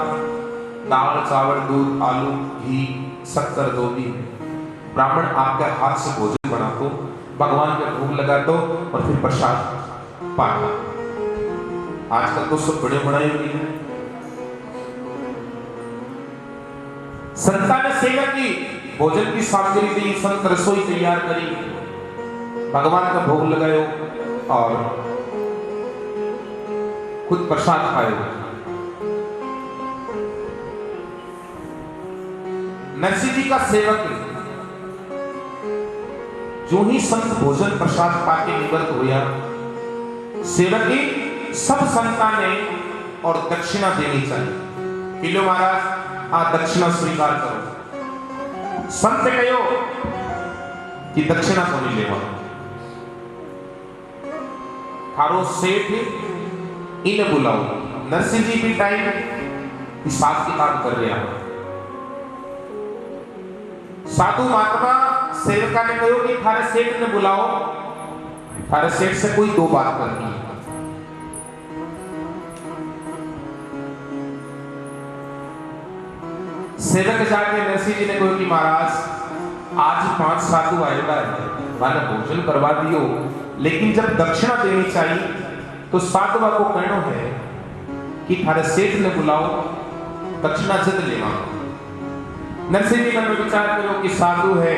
दाल चावल दूध आलू घी शक्कर दो भी ब्राह्मण आपके हाथ से भोजन बना दो, भगवान के भोग लगा दो और फिर प्रसाद पाना। आजकल तो सब बड़े बनाए हुए हैं। संता ने सेवा की, भोजन की सामग्री दी, संत रसोई तैयार करी, भगवान का भोग लगायो और खुद प्रसाद खाए। नरसिंह जी का सेवक जो ही संत भोजन प्रसाद पाके निवृत्त हुआ, सेवक की सब संता ने और दक्षिणा देनी चाहिए। पिलो महाराज आ दक्षिणा स्वीकार करो। संत कहो कि दक्षिणा को नहीं लेवा, थारो सेठ इन बुलाओ। नरसिंह जी भी टाइम हिसाब किताब कर रहे हैं। साधु महात्मा सेवका ने कहो कि थारे सेठ ने बुलाओ, थारे सेठ से कोई दो बात करनी है। सेवक जाके नरसिंह जी ने कहा कि महाराज आज 5 साधु आएगा, मैंने भोजन करवा दियो, लेकिन जब दक्षिणा देनी चाहिए तो साधुआ को कहना है कि थारे सेठ ने बुलाओ, दक्षिणा जद लेना। नरसिंह जी मन में विचार करो कि साधु है,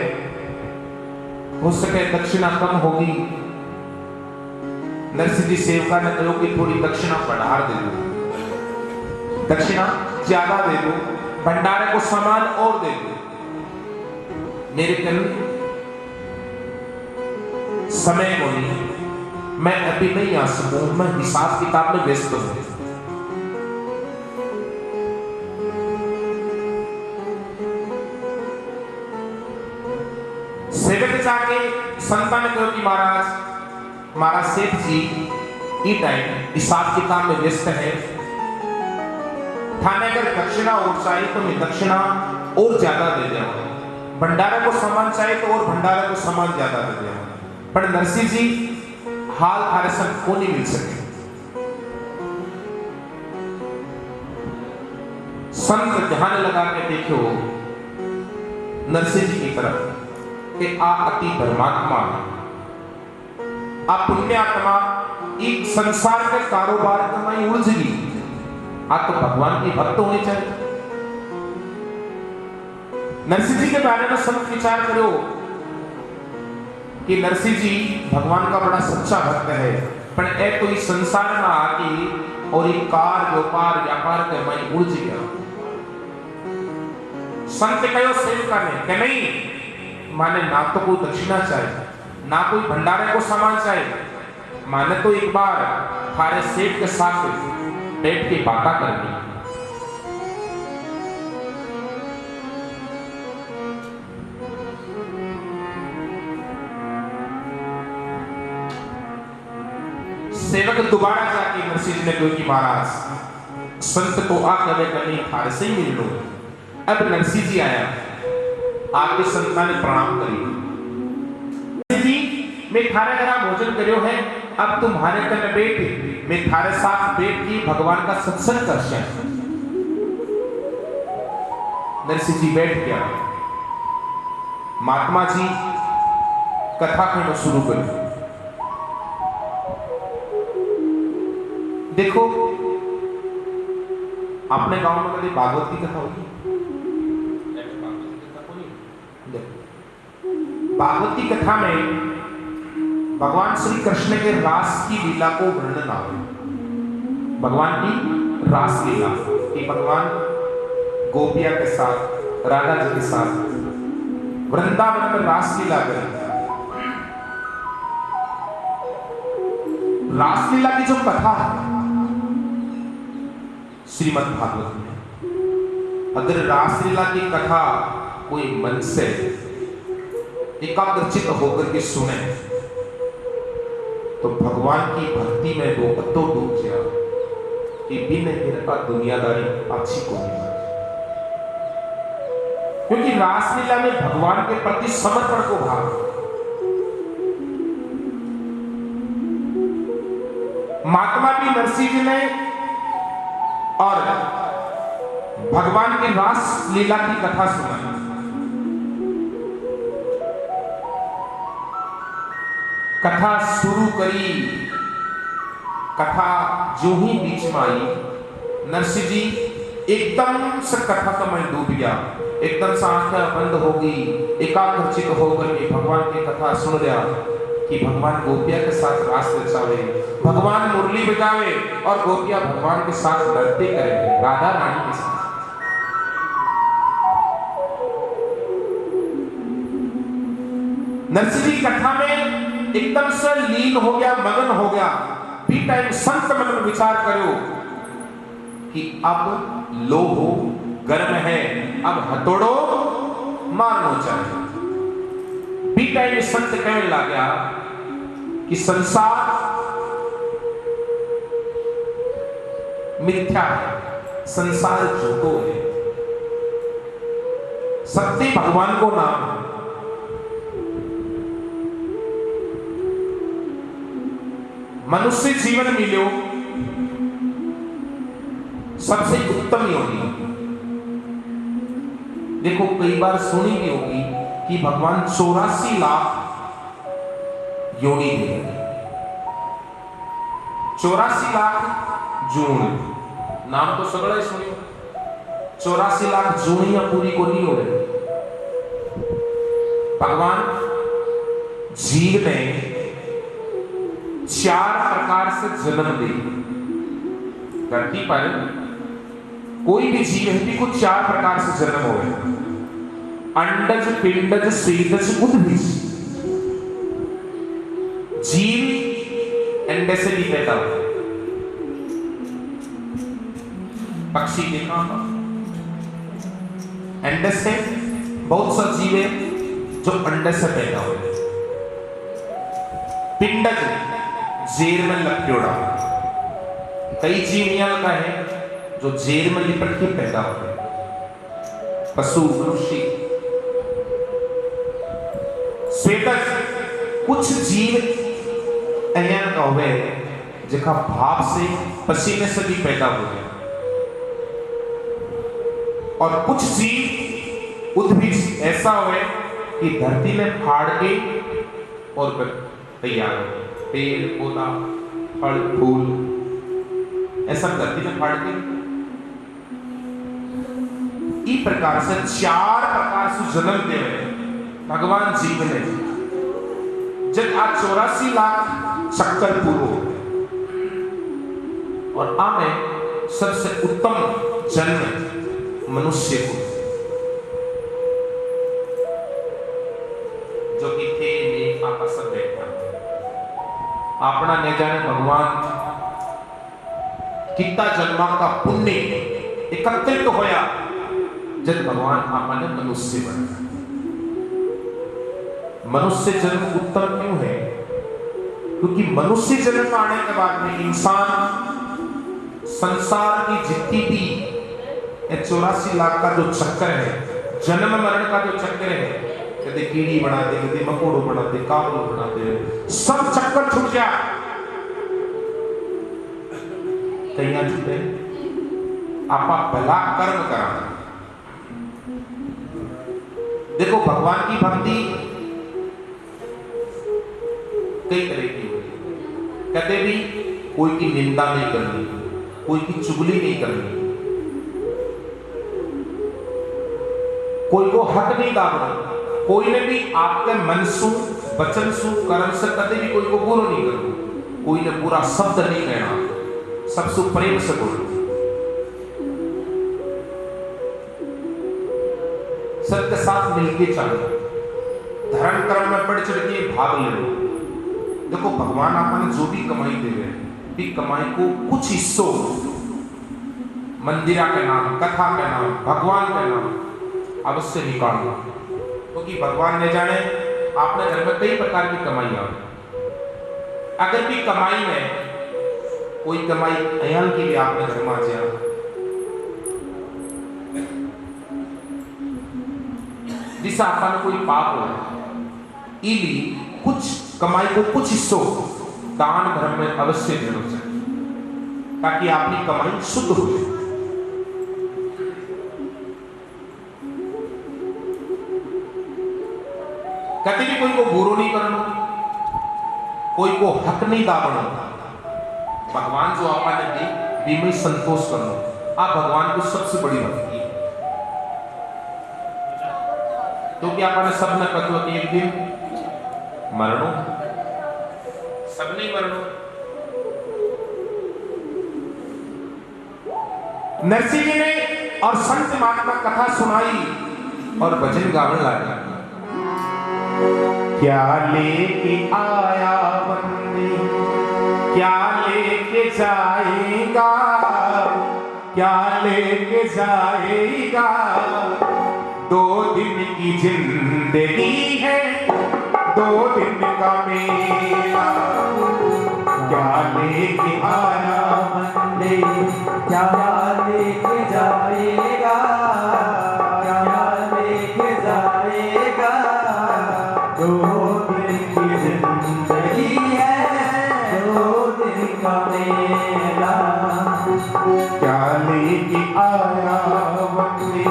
हो सके दक्षिणा कम होगी। नरसिंह जी सेवका ने कहो कि थोड़ी दक्षिणा बढ़ा दे दो, दक्षिणा ज्यादा दे दो, भंडारे को सामान और दे दो। मेरे कल समय को नहीं, मैं अभी नहीं आ सकूं, मैं हिसाब किताब में व्यस्त हूं। सेवक जाके संता ने कहा कि महाराज सेठ जी ई टाइम हिसाब किताब में व्यस्त है, थाने अगर दक्षिणा और चाहिए तो मैं दक्षिणा और ज्यादा दे दूंगा, भंडारे को सामान चाहिए तो और भंडारे को सामान ज्यादा दे दूंगा, पर नरसिंह जी हाल थारे संग को नहीं मिल सके। संत ध्यान लगा के देखो नरसिंह जी की तरफ कि आ अति धर्मात्मा, आ पुण्यात्मा, एक संसार के कारोबार में उलझ गई, आ तो भगवान की भक्त होनी चाहिए। नरसिंह जी के बारे में सब विचार करो कि नरसिंह जी भगवान का बड़ा सच्चा भक्त है, पर ए तो इस संसार में आके और एक कार व्यापार व्यापार के मैं उलझ गया। संत कहो सेवका ने कि नहीं, माने ना तो कोई दक्षिणा चाहिए, ना कोई भंडारे को सामान चाहिए, माने तो एक बार थारे सेठ के साथ बैठ के बातें करनी। सेवक दोबारा जाके नरसिंह जी ने कहा कि महाराज संत को आके करनी थारे से ही मिल लो। अब नरसिंह जी आया, आगे संता ने प्रणाम करी। जी मैं थारे घर भोजन करियो है, अब तुम्हारे कन बैठ, मैं थारे साथ बैठ के भगवान का सत्संग कर से। नरसिंह जी बैठ गया, महात्मा जी कथा कहना शुरू कर। देखो अपने गांव में कभी भागवत की कथा होगी? भागवत की कथा में भगवान श्री कृष्ण के रास की लीला को वर्णन आवे। भगवान की रास लीला कि भगवान गोपिया के साथ, राधा जी के साथ वृंदावन में रास लीला करें। रास लीला की जो कथा है श्रीमद् भागवत में, अगर रास लीला की कथा कोई मन से एकाग्रचित होकर के सुने तो भगवान की भक्ति में वो अतो डूब गया कि बिन हिरका दुनियादारी अच्छी को नहीं लगती। क्योंकि रासलीला में भगवान के प्रति समर्पण को भाव, महात्मा भी नरसिंह जी ने और भगवान की रास लीला की कथा सुनाई। कथा शुरू करी, कथा जो ही बीच में आई, नरसिंह जी एकदम से कथा का मैं डूब गया, एकदम से आंखें बंद हो गई, एकाग्रचित होकर के भगवान की कथा सुन रहा कि भगवान गोपिया के साथ रास रचावे, भगवान मुरली बजावे और गोपिया भगवान के साथ नृत्य करेंगे, राधा रानी के साथ। नरसिंह जी कथा में एकदम से लीन हो गया, मगन हो गया। बी टाइम संत मन में विचार करो कि अब लोहो गर्म है, अब हथौड़ो मारनो चाहिए। बी टाइम संत कहने लगा कि संसार मिथ्या है, संसार झूठो है, सत्य भगवान को नाम है। मनुष्य जीवन मिलो सबसे उत्तम योनि। देखो कई बार सुनी भी होगी कि भगवान 84 लाख योनि दिए, 84 लाख जून, नाम तो सगड़ा सुनियो, 84 लाख जूनिया पूरी को नहीं हो रहे। भगवान जीव ने 4 प्रकार से जन्म दे। धरती पर कोई भी जीव है को 4 प्रकार से जन्म हो गए, अंडज, पिंडज, स्वेदज, उद्भिज। जीव अंडे से भी पैदा हुआ, पक्षी देखा अंडे से, बहुत सा जीव है जो अंडे से पैदा हुए। पिंडज जेर में लपेड़ा, कई जीवियां का है जो जेर में लिपट के पैदा होते हैं, पशु मनुष्य। स्वेदज कुछ जीव अयन का हुए जिनका भाप से पसीने से भी पैदा हो गया, और कुछ जीव उद्भिज ऐसा हुए कि धरती में फाड़ के और तैयार हो, पेड़ पौधा फल फूल ऐसा धरती में फाड़ के। इस प्रकार से 4 प्रकार से जन्म दे भगवान जीव ने। जब आज 84 लाख चक्कर पूर्व और आमे सबसे उत्तम जन्म मनुष्य को, जो कि थे में आपस में बैठा अपना ने जाने भगवान कितना जन्मा का पुण्य एकत्रित तो होया जब भगवान आपने मनुष्य बना। मनुष्य जन्म उत्तम क्यों है? क्योंकि मनुष्य जन्म आने के बाद में इंसान संसार की जितनी भी 84 लाख का जो चक्कर है, जन्म मरण का जो चक्कर है, कदे कीड़ी बना दे, कदे मकोड़ो बना दे, काबलो बना दे, सब चक्कर छूट जा। कहीं छूटे आपा भला कर्म करा। देखो भगवान की भक्ति कई तरह की होती, कदे भी कोई की निंदा नहीं करनी, कोई की चुगली नहीं करनी, कोई को हक नहीं दाबना, कोई ने भी आपके मन सु वचन सु कर्म से कदे भी कोई को बुरा नहीं करो, कोई ने बुरा शब्द नहीं कहना, सब सु प्रेम से बोलो। सबके साथ मिलके चलो, धर्म कर्म में बढ़ चढ़ के भाग ले लो। देखो भगवान आपने जो भी कमाई दे रहे हैं, भी कमाई को कुछ हिस्सों मंदिरा के नाम, कथा के नाम, भगवान के नाम अवश्य निकालना, क्योंकि भगवान ने जाने आपने घर में कई प्रकार की कमाई आ। अगर भी कमाई में कोई कमाई अयाल की भी आपने घर में आ, जिससे आपने कोई पाप हो, इली कुछ कमाई को कुछ हिस्सों दान धर्म में अवश्य देना चाहिए, ताकि आपकी कमाई शुद्ध हो जाए। कोई को हक नहीं दावणो। भगवान जो आपने दी बीमे संतोष कर लो। आप भगवान को सबसे बड़ी भक्ति है, क्योंकि आपने सब ने कहो कि एक दिन मरणो, सब नहीं मरणो। नरसिंह जी ने और संत महात्मा कथा सुनाई और भजन गावन लगा। क्या लेके आया बंदे, क्या लेके जाएगा, क्या लेके जाएगा। 2 दिन की जिंदगी है, 2 दिन का मेला। क्या लेके आया बंदे, क्या लेके जाएगा, क्या लेके जाएगा। 2 दिन की जिंदगी है, 2 दिन का मेला। क्या लेके आया बंदे,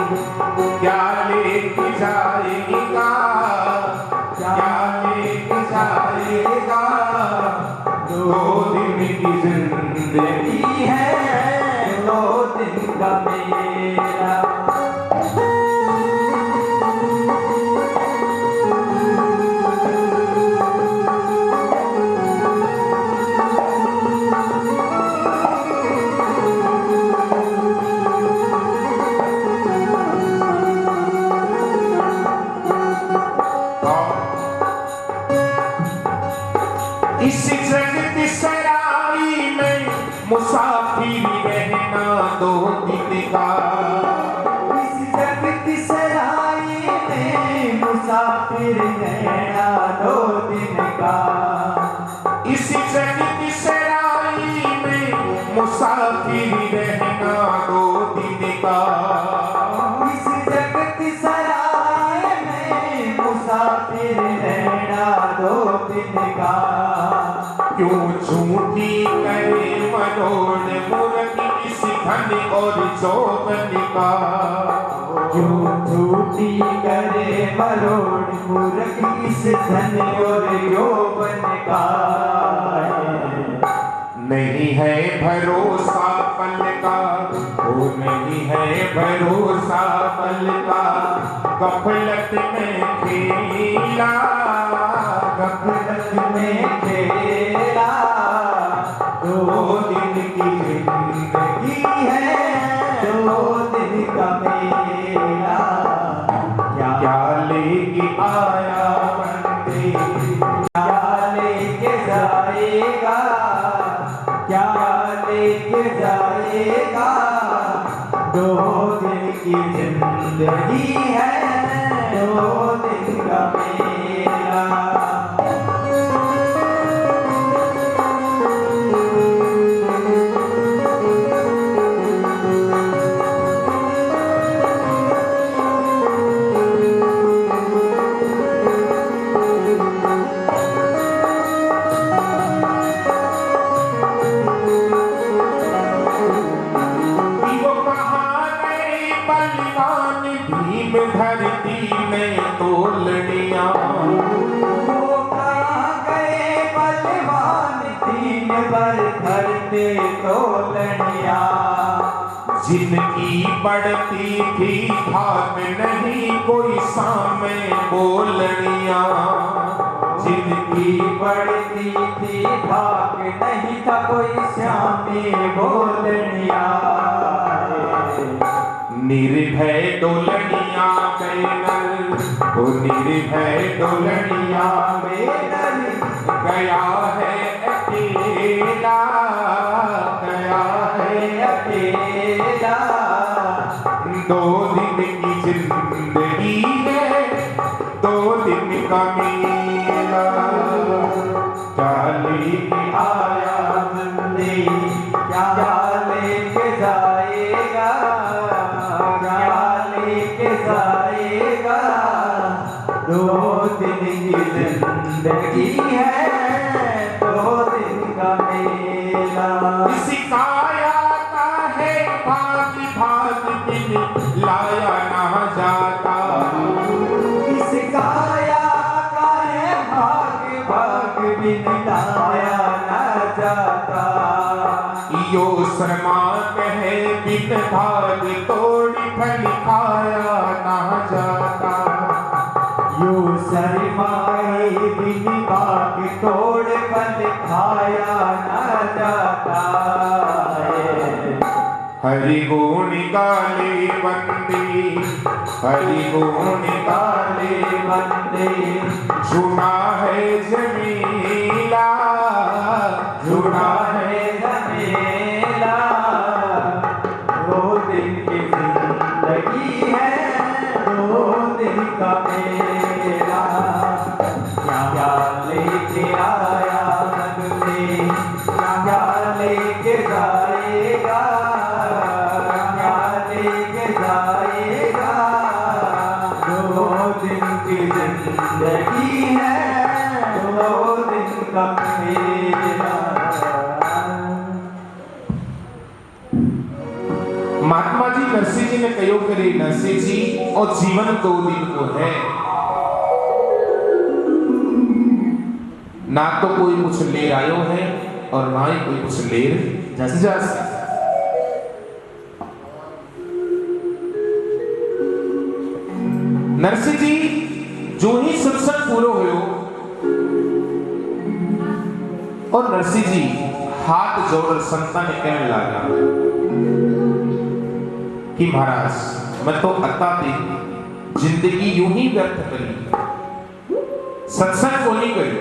क्या लेके जाएगा, क्या लेके जाएगा। 2 दिन की जिंदगी है, 2 दिन का मेला। इस जगत सराई में मुसाफिर रहना 2 दिन का। इस जगत सराय में मुसाफिर रहना 2 दिन का। इस जगत सराई में मुसाफिर रहना 2 दिन का। इस जगत सराय में मुसाफिर रहना 2 दिन का। क्यों झूठी करे मरोड़ मूर्ति इस धन और जौवन का। क्यों झूठी करे मरोड़ मूर्ख इस धन और यौवन का। नहीं है भरोसा पल का, वो नहीं है भरोसा पल का। गफलत में खेला, गफलत में खेला। 2 दिन की जिंदगी है, 2 दिन का मेला। क्या लेके आया बंदे, क्या लेके जाएगा, क्या लेके जाएगा। 2 दिन की जिंदगी है, 2 दिन का मेला। बलवान भीम धरती में तोलनिया। वो कहाँ गए बलवान 3 बार धरते तोलनिया। जिनकी बढ़ती थी भाग नहीं कोई सामे बोलनिया। जिनकी बढ़ती थी भाग नहीं था कोई श्यामी बोलनिया। निर्भय डोलनिया बैनर, वो निर्भय डोलनिया बैनर। गया है अकेला, गया है अकेला। 2 दिन की जिंदगी है, 2 दिन का मेला। क्या लेके आया बंदे, क्या लेके जाएगा, क्या लेके जाएगा। 2 दिन की जिंदगी है, 2 दिन का मेला। जाता। यो शर्मा कहे बिन भाग तोड़ी फल खाया ना जाता। यो शर्माए बिन भाग तोड़ फल खाया न जाता है। हरि गुण गाले बंदे, हरि गुण गाले बंदे सुना है जमीला, झूठा है झमेला। दो दिन की जिंदगी है, दो दिन का मेला। क्या लेके आया मन में, क्या लेके जाएगा, क्या लेके जाएगा। दो दिन की जिंदगी है, दो दिन का मेला। महात्मा जी नरसिंह जी ने कहो करे नरसिंह जी और जीवन 2 दिन को है, ना तो कोई कुछ ले आयो है और ना ही कोई कुछ ले जस। नरसिंह जी जो ही सत्संग पूरो हुयो और नरसिंह जी हाथ जोड़ संतान ने कहने लगा कि महाराज मैं तो अता थी जिंदगी यूं ही व्यर्थ करी, सत्संग को नहीं करी,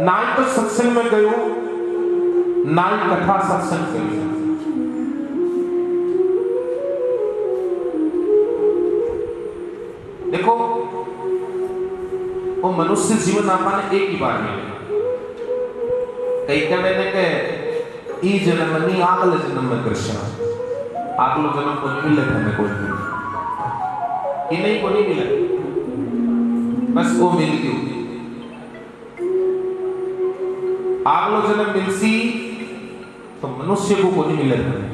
ना ही तो सत्संग में गयो ना ही कथा सत्संग करी। देखो वो मनुष्य जीवन आपने एक ही बार मिले। कई कहने ने के ई जन्म नहीं अगले जन्म में कृष्ण, अगलो जन्म को नहीं मिले हमें कोई नहीं, ये नहीं को नहीं मिले, बस वो मिल गई। अगलो जन्म मिलसी तो मनुष्य को नहीं मिले हमें।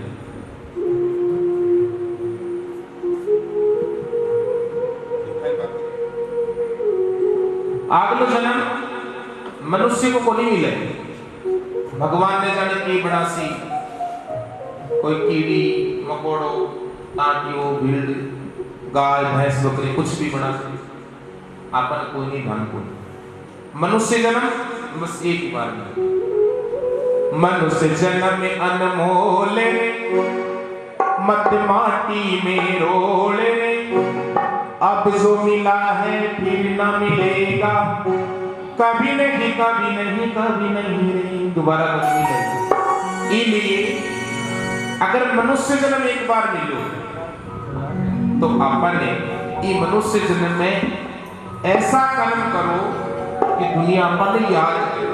अगलो जन्म मनुष्य को नहीं मिले, भगवान ने जाने की बनासी, कोई कीड़ी मकोड़ो टाटियो भीड़ गाय भैंस बकरी कुछ भी बना आपन कोई नहीं भान को। मनुष्य जन्म बस एक ही बार में। मनुष्य जन्म में अनमोले मत माटी में रोले, अब जो मिला है फिर न मिलेगा, कभी नहीं कभी नहीं कभी नहीं रे, दोबारा कभी नहीं। इसलिए अगर मनुष्य जन्म एक बार मिलो तो आपने ये मनुष्य जन्म में ऐसा कर्म करो कि दुनिया पर याद करे।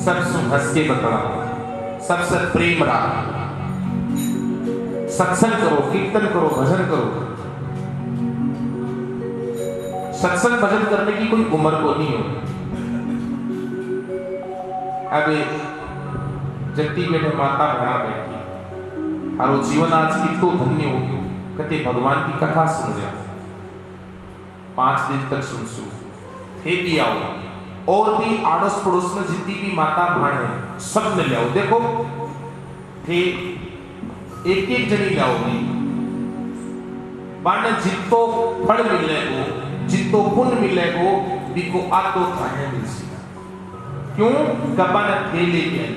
सबसे हंस के बतला, सबसे प्रेम रहा, सत्संग करो, कीर्तन करो, भजन करो। सत्संग भजन करने की कोई उम्र को नहीं हो। अबे जट्टी बैठे माता भरा बैठी और वो जीवन आज की तो धन्य हो गयो, कहते भगवान की कथा सुन जा 5 दिन तक सुन थे भी आओ, और भी आड़ोस पड़ोस में जितनी भी माता भाण है सब में ले आओ। देखो थे एक एक जनी लाओगी, बाने जितो फल मिलेगो, जितो पुण्य मिलेगो, बिको आतो थाने मिलसी। क्यों गबाने थे लेके आई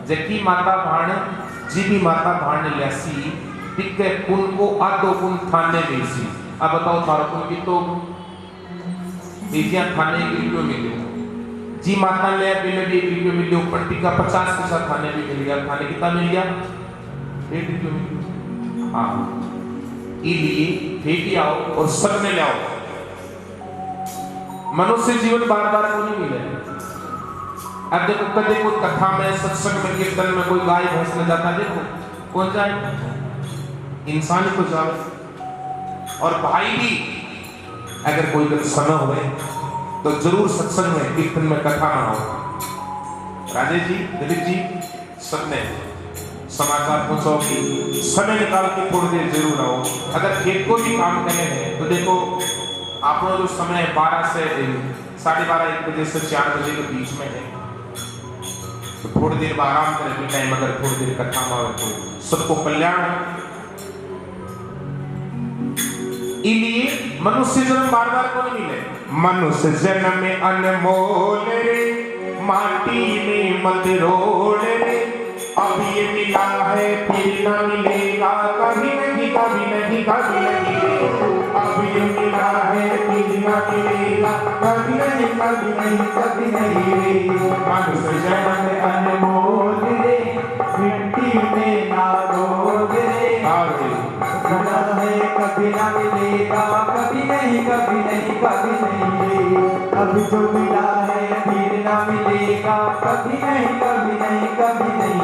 जकी माता भाण जी भी माता भाण लियासी बिके पुण्य को आतो पुण्य थाने मिलसी। अब बताओ थारो पुण्य की तो बेटियां थाने 1 रुपये मिले, जी माता ले बिले भी 1 रुपये मिले, पट्टी का 50 पैसा थाने भी मिल गया, थाने कितना मिल गया 1 रुपये मिल गया। हाँ इसलिए फेंकी आओ और सब में ले आओ। मनुष्य जीवन बार बार को नहीं मिले। अब देखो कदे कोई कथा में सत्संग में कीर्तन में कोई गाय भैंस में जाता, देखो कौन जाए, इंसान ही तो जाए। और भाई भी अगर कोई भी समय हुए तो जरूर सत्संग में कीर्तन में कथा में हो। राजेश जी, दिलीप जी, सबने समाचार पहुंचाओ कि समय निकाल के थोड़ी देर जरूर आओ। अगर खेत को भी काम करने हैं तो देखो आपको जो समय 12 से 12:30 1 बजे से 4 बजे के बीच में है, तो थोड़ी देर में आराम करने की टाइम अगर थोड़ी देर कथा में हो तो सबको कल्याण है। इसलिए मनुष्य जन्म बार बार को नहीं मिले। मनुष्य जन्म में अनमोल रे, माटी में मत रोल रे, अब ये मिला है फिर न मिलेगा, कभी नहीं कभी नहीं कभी नहीं। अब ये मिला है फिर न मिलेगा, कभी नहीं कभी नहीं कभी नहीं। मनुष्य जन्म में अनमोल रे, मिट्टी में ना रोग रे, मिला है कभी ना मिलेगा, कभी नहीं कभी नहीं कभी नहीं। अभी जो मिला है फिर ना मिलेगा, कभी नहीं कभी नहीं कभी नहीं।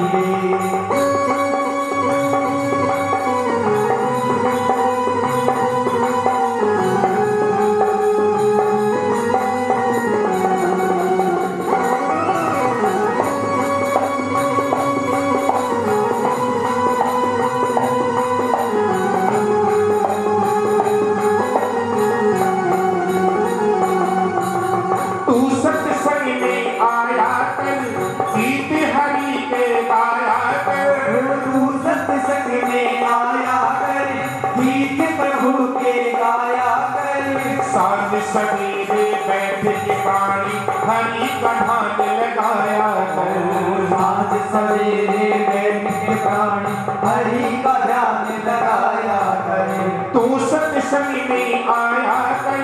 सवेरे बैठ के पानी हरि का ध्यान लगाया कर। आज सवेरे बैठ के पानी हरि का ध्यान लगाया कर। तू सत्संग में आया कर,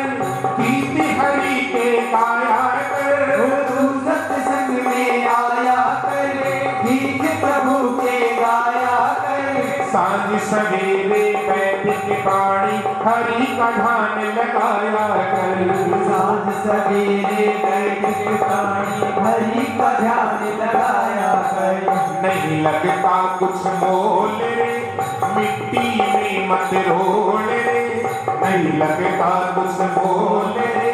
गीत हरि के गाया कर। तू सत्संग में आया कर, गीत प्रभु के गाया कर। सांझ सवेरे बैठ के पानी हरि का ध्यान लगाया कर। सांझ सवेरे बैठ के पानी हरि का ध्यान लगाया कर। नहीं लगता कुछ मोल रे, मिट्टी में मत रोल रे। नहीं लगता कुछ मोल रे,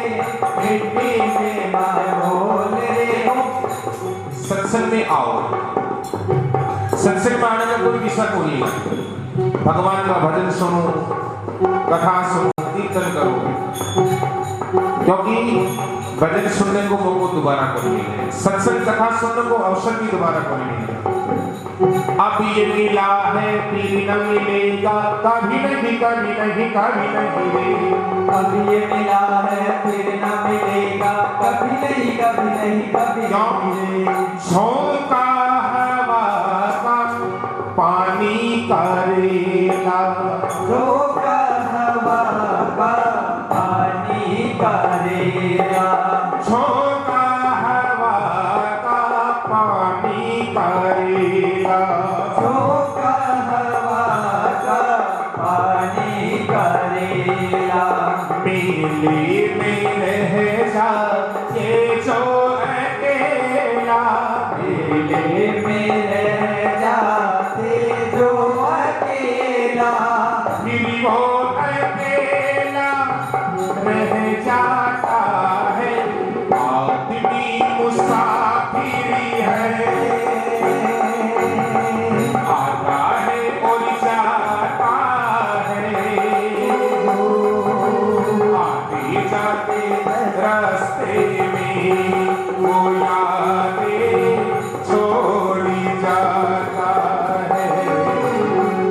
मिट्टी में मत रोल रे। सत्संग में आओ, सत्संग में आने का कोई विषय नहीं है। भगवान का भजन सुनो, कथा सुनो, कीर्तन करो, क्योंकि भजन सुनने को मौका दोबारा को नहीं मिले, सत्संग कथा सुनने को अवसर भी दोबारा को नहीं मिले। अब ये मिला है फिर न मिलेगा, कभी नहीं कभी नहीं कभी नहीं। अब ये मिला है फिर न मिलेगा, कभी नहीं कभी नहीं कभी नहीं। झोंका हवा का पानी करेगा, झोंका हवा का पानी करेगा। झोंका हवा का पानी करेगा। झोंका हवा का पानी करेगा। मेले में रह जा ये जो अकेला, मेले में रह जाते जो अकेला, फिर वो अकेला रह जाता है। आदमी मुसाफिर है, आता है और जाता है। आते जाते रास्ते में वो यादें छोड़ी जाता है।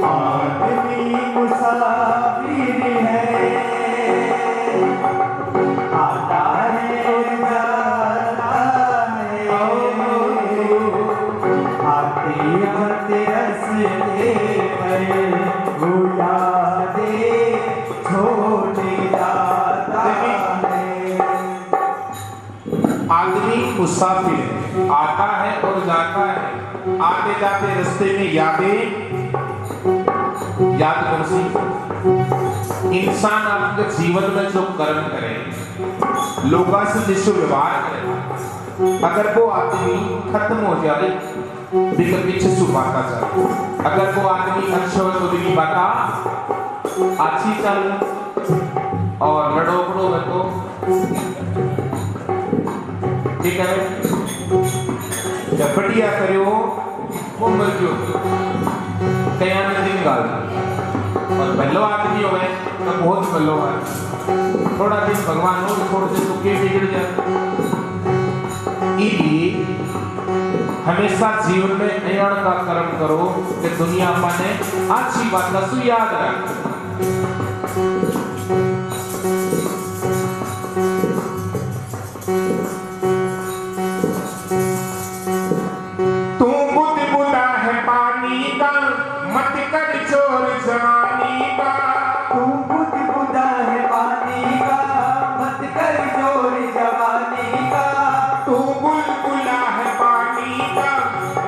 आदमी मुसाफिर है, आता है और जाता है। आते आते रास्ते पर वो यादें छोड़ जाता है। आदमी मुसाफिर है, आता है और जाता है। आते जाते रास्ते में यादें, याद कौन सी? इंसान आपके जीवन में जो कर्म करे, लोगों से जिस व्यवहार करे, अगर वो आदमी खत्म हो जाए तो पीछे छुपाता जाए। अगर वो आदमी अच्छा हो तो भी बता अच्छी चल, और लड़ोकड़ो में तो ठीक है, जब बढ़िया करो वो मर गयो कया दिन गाल, और भलो आदमी हो गए तो बहुत भलो है। थोड़ा दिन भगवान और छोड़ दे तो के बिगड़ जाए। इसलिए हमेशा जीवन में अयण का कर्म करो कि दुनिया माने अच्छी बात का सु याद रख। तू बुद्ध बुदा है पानी का, मत कर चोर जवानी का। तू बुद्ध बुदा है पानी का, मत कर चोर जवानी का। तू बुलबुला है पानी का,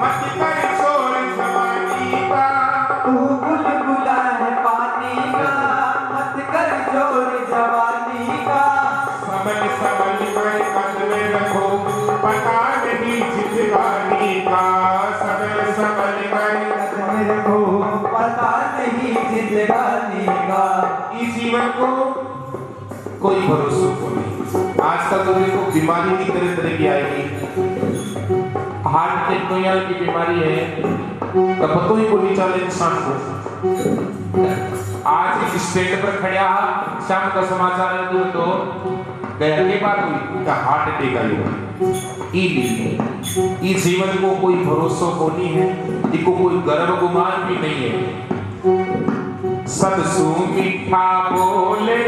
मत कर चोर जवानी का। तू बुलबुला है पानी का, मत कर चोर जवानी का। सबल सबल कर कदम रखो, पता नहीं जिंदगानी का। सबल सबल कर कदम रखो, पता नहीं जिंदगानी का। इस जीवन को कोई भरोसा को नहीं। आजकल तो देखो बीमारी की तरह तरह की आएगी। हार्ट अटैक तो यहाँ की बीमारी है, तब पता ही को नहीं चले इंसान को। आज एक स्टेट पर खड़ा शाम का समाचार है तो गया के बात हुई का हार्ट अटैक आई हो। इस जीवन को कोई भरोसा को नहीं है, इसको कोई गर्व गुमान भी नहीं है। सब सु मीठा बोले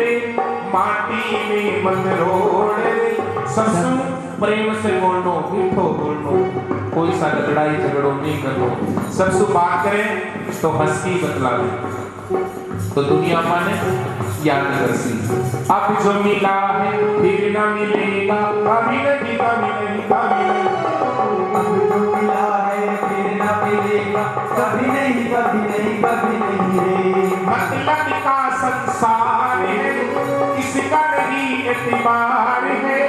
माटी में मत रोड़े। सब सु प्रेम से बोलनो, मीठो बोलनो, कोई सा लड़ाई झगड़ो नहीं करो। सब सु बात करें तो हंस की बतलावे, तो दुनिया माने याद रसी। अब जो मिला है फिर न मिलेगा, कभी नहीं कभी नहीं कभी नहीं। अब जो मिला है फिर न मिलेगा, कभी नहीं कभी नहीं कभी नहीं। मतलब का संसार है, इसका नहीं एतबार है।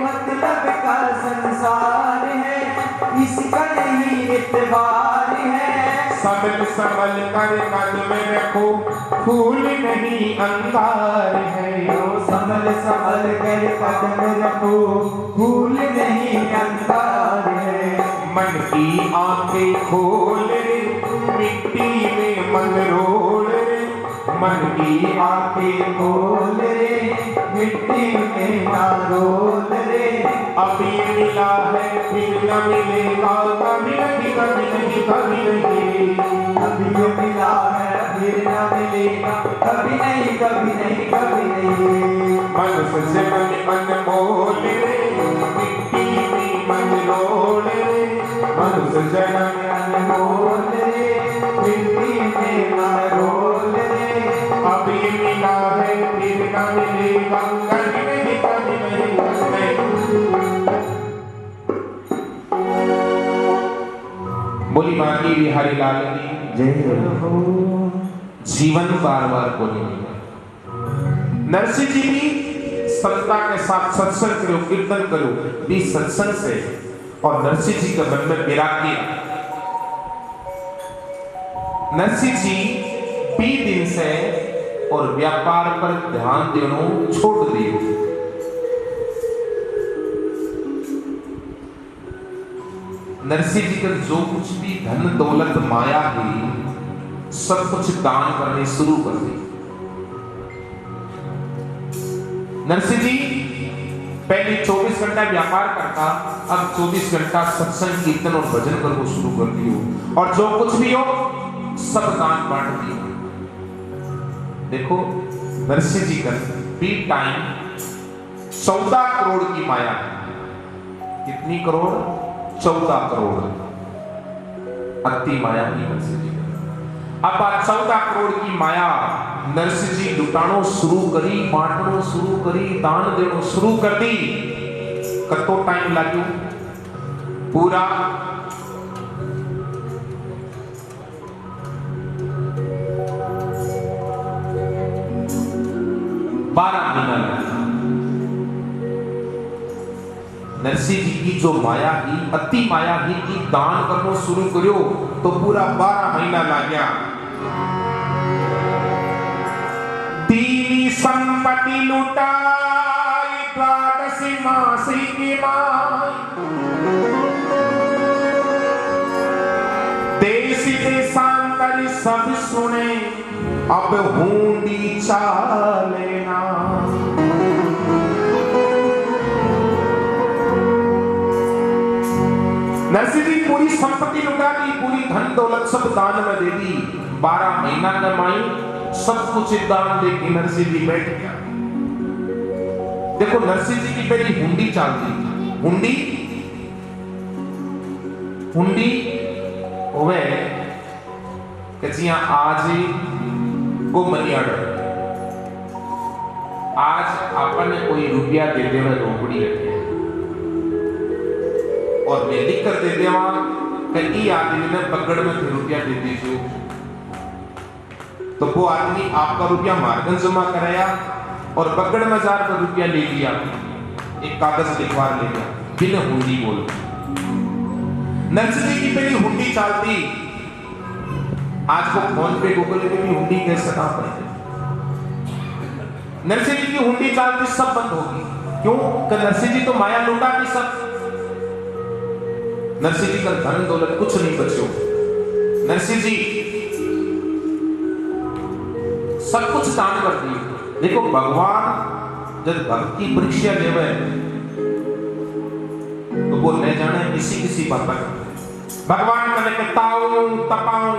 मतलब का संसार है, इसका नहीं एतबार है। सबल सबल कर कदम रखो, फूल नहीं अंगार है। संभल संभल कर कदम रखो, फूल नहीं अंगार है। मन की आंखें खोल रे, मिट्टी में मन रोल रे। मन की आंखें खोल रे, मिट्टी में ना रोल रे। अभी मिला है फिर न मिलेगा, कभी नहीं कभी नहीं कभी नहीं। अभी जो मिला है फिर न मिलेगा, कभी नहीं कभी नहीं कभी नहीं। मन से मन अनमोल रे, मिट्टी में मन रोल रे। मन से जन्म अनमोल रे, मिट्टी में ना रोल रे। अभी मिला है फिर न मिलेगा, कभी नहीं कभी नहीं कभी नहीं। बोली मांगी बिहारी लाल की जय हो। जीवन बार बार को नहीं मिला। नरसिंह जी भी संता के साथ सत्संग करो, कीर्तन करो, भी सत्संग से और नरसिंह जी के मन में विराग किया। नरसिंह जी 20 दिन से और व्यापार पर ध्यान देना छोड़ दिए। नरसिंह जी का जो कुछ भी धन दौलत माया थी, सब कुछ दान करने शुरू कर दी। नरसिंह जी पहले 24 घंटा व्यापार करता, अब 24 घंटा सत्संग कीर्तन और भजन करना शुरू कर दियो, और जो कुछ भी हो सब दान बांट दियो। देखो नरसिंह जी का बीट टाइम 14 करोड़ की माया। कितनी करोड़? 14 करोड़। अति माया की नरसिंह जी। अब 14 करोड़ की माया नरसिंह जी लुटानो शुरू करी, बांटनो शुरू करी, दान देनो शुरू कर दी। कतो टाइम लागू? पूरा 12 महीना लगा। नरसिंह जी की जो माया ही, अति माया ही की दान करनो शुरू करियो तो पूरा 12 महीना लग गया। तीनी संपत्ति लुटाई, द्वादशी मासी की माई। देश देशांतर सब सुने, अब हुंडी चालेना। नरसिंह जी पूरी संपत्ति लुटा दी, पूरी धन दौलत सब दान में दे दी। 12 महीना कमाई, सब कुछ दान दे के नरसिंह जी बैठ गया। देखो नरसिंह जी की पहली हुंडी चलती। हुंडी होवे कि जिया आज को मनी ऑर्डर, आज आपने कोई रुपया दे देवा रोकड़ी रखे और मैं लिख कर दे देवा कि आदमी ने पकड़ में रुपया दे दीजिए, तो वो आदमी आपका रुपया मार्गन जमा कराया और बगड़ में जाकर रुपया ले लिया, एक कागज लिखवा ले लिया बिना हुंडी बोल। नरसिंह जी की पहली हुंडी चलती। आज को फोन पे गूगल पे भी हुंडी कैसे ना पड़े। नरसिंह जी की हुंडी चलती, सब बंद होगी। क्यों? कि नरसिंह जी तो माया लूटा भी सब। नरसिंह जी का धन दौलत कुछ नहीं बचो। नरसिंह जी सब कुछ दान कर दिए। देखो भगवान जब भक्त की परीक्षा लेवे तो वो ले जाने किसी बात पर भगवान कने के ताऊ तपाऊ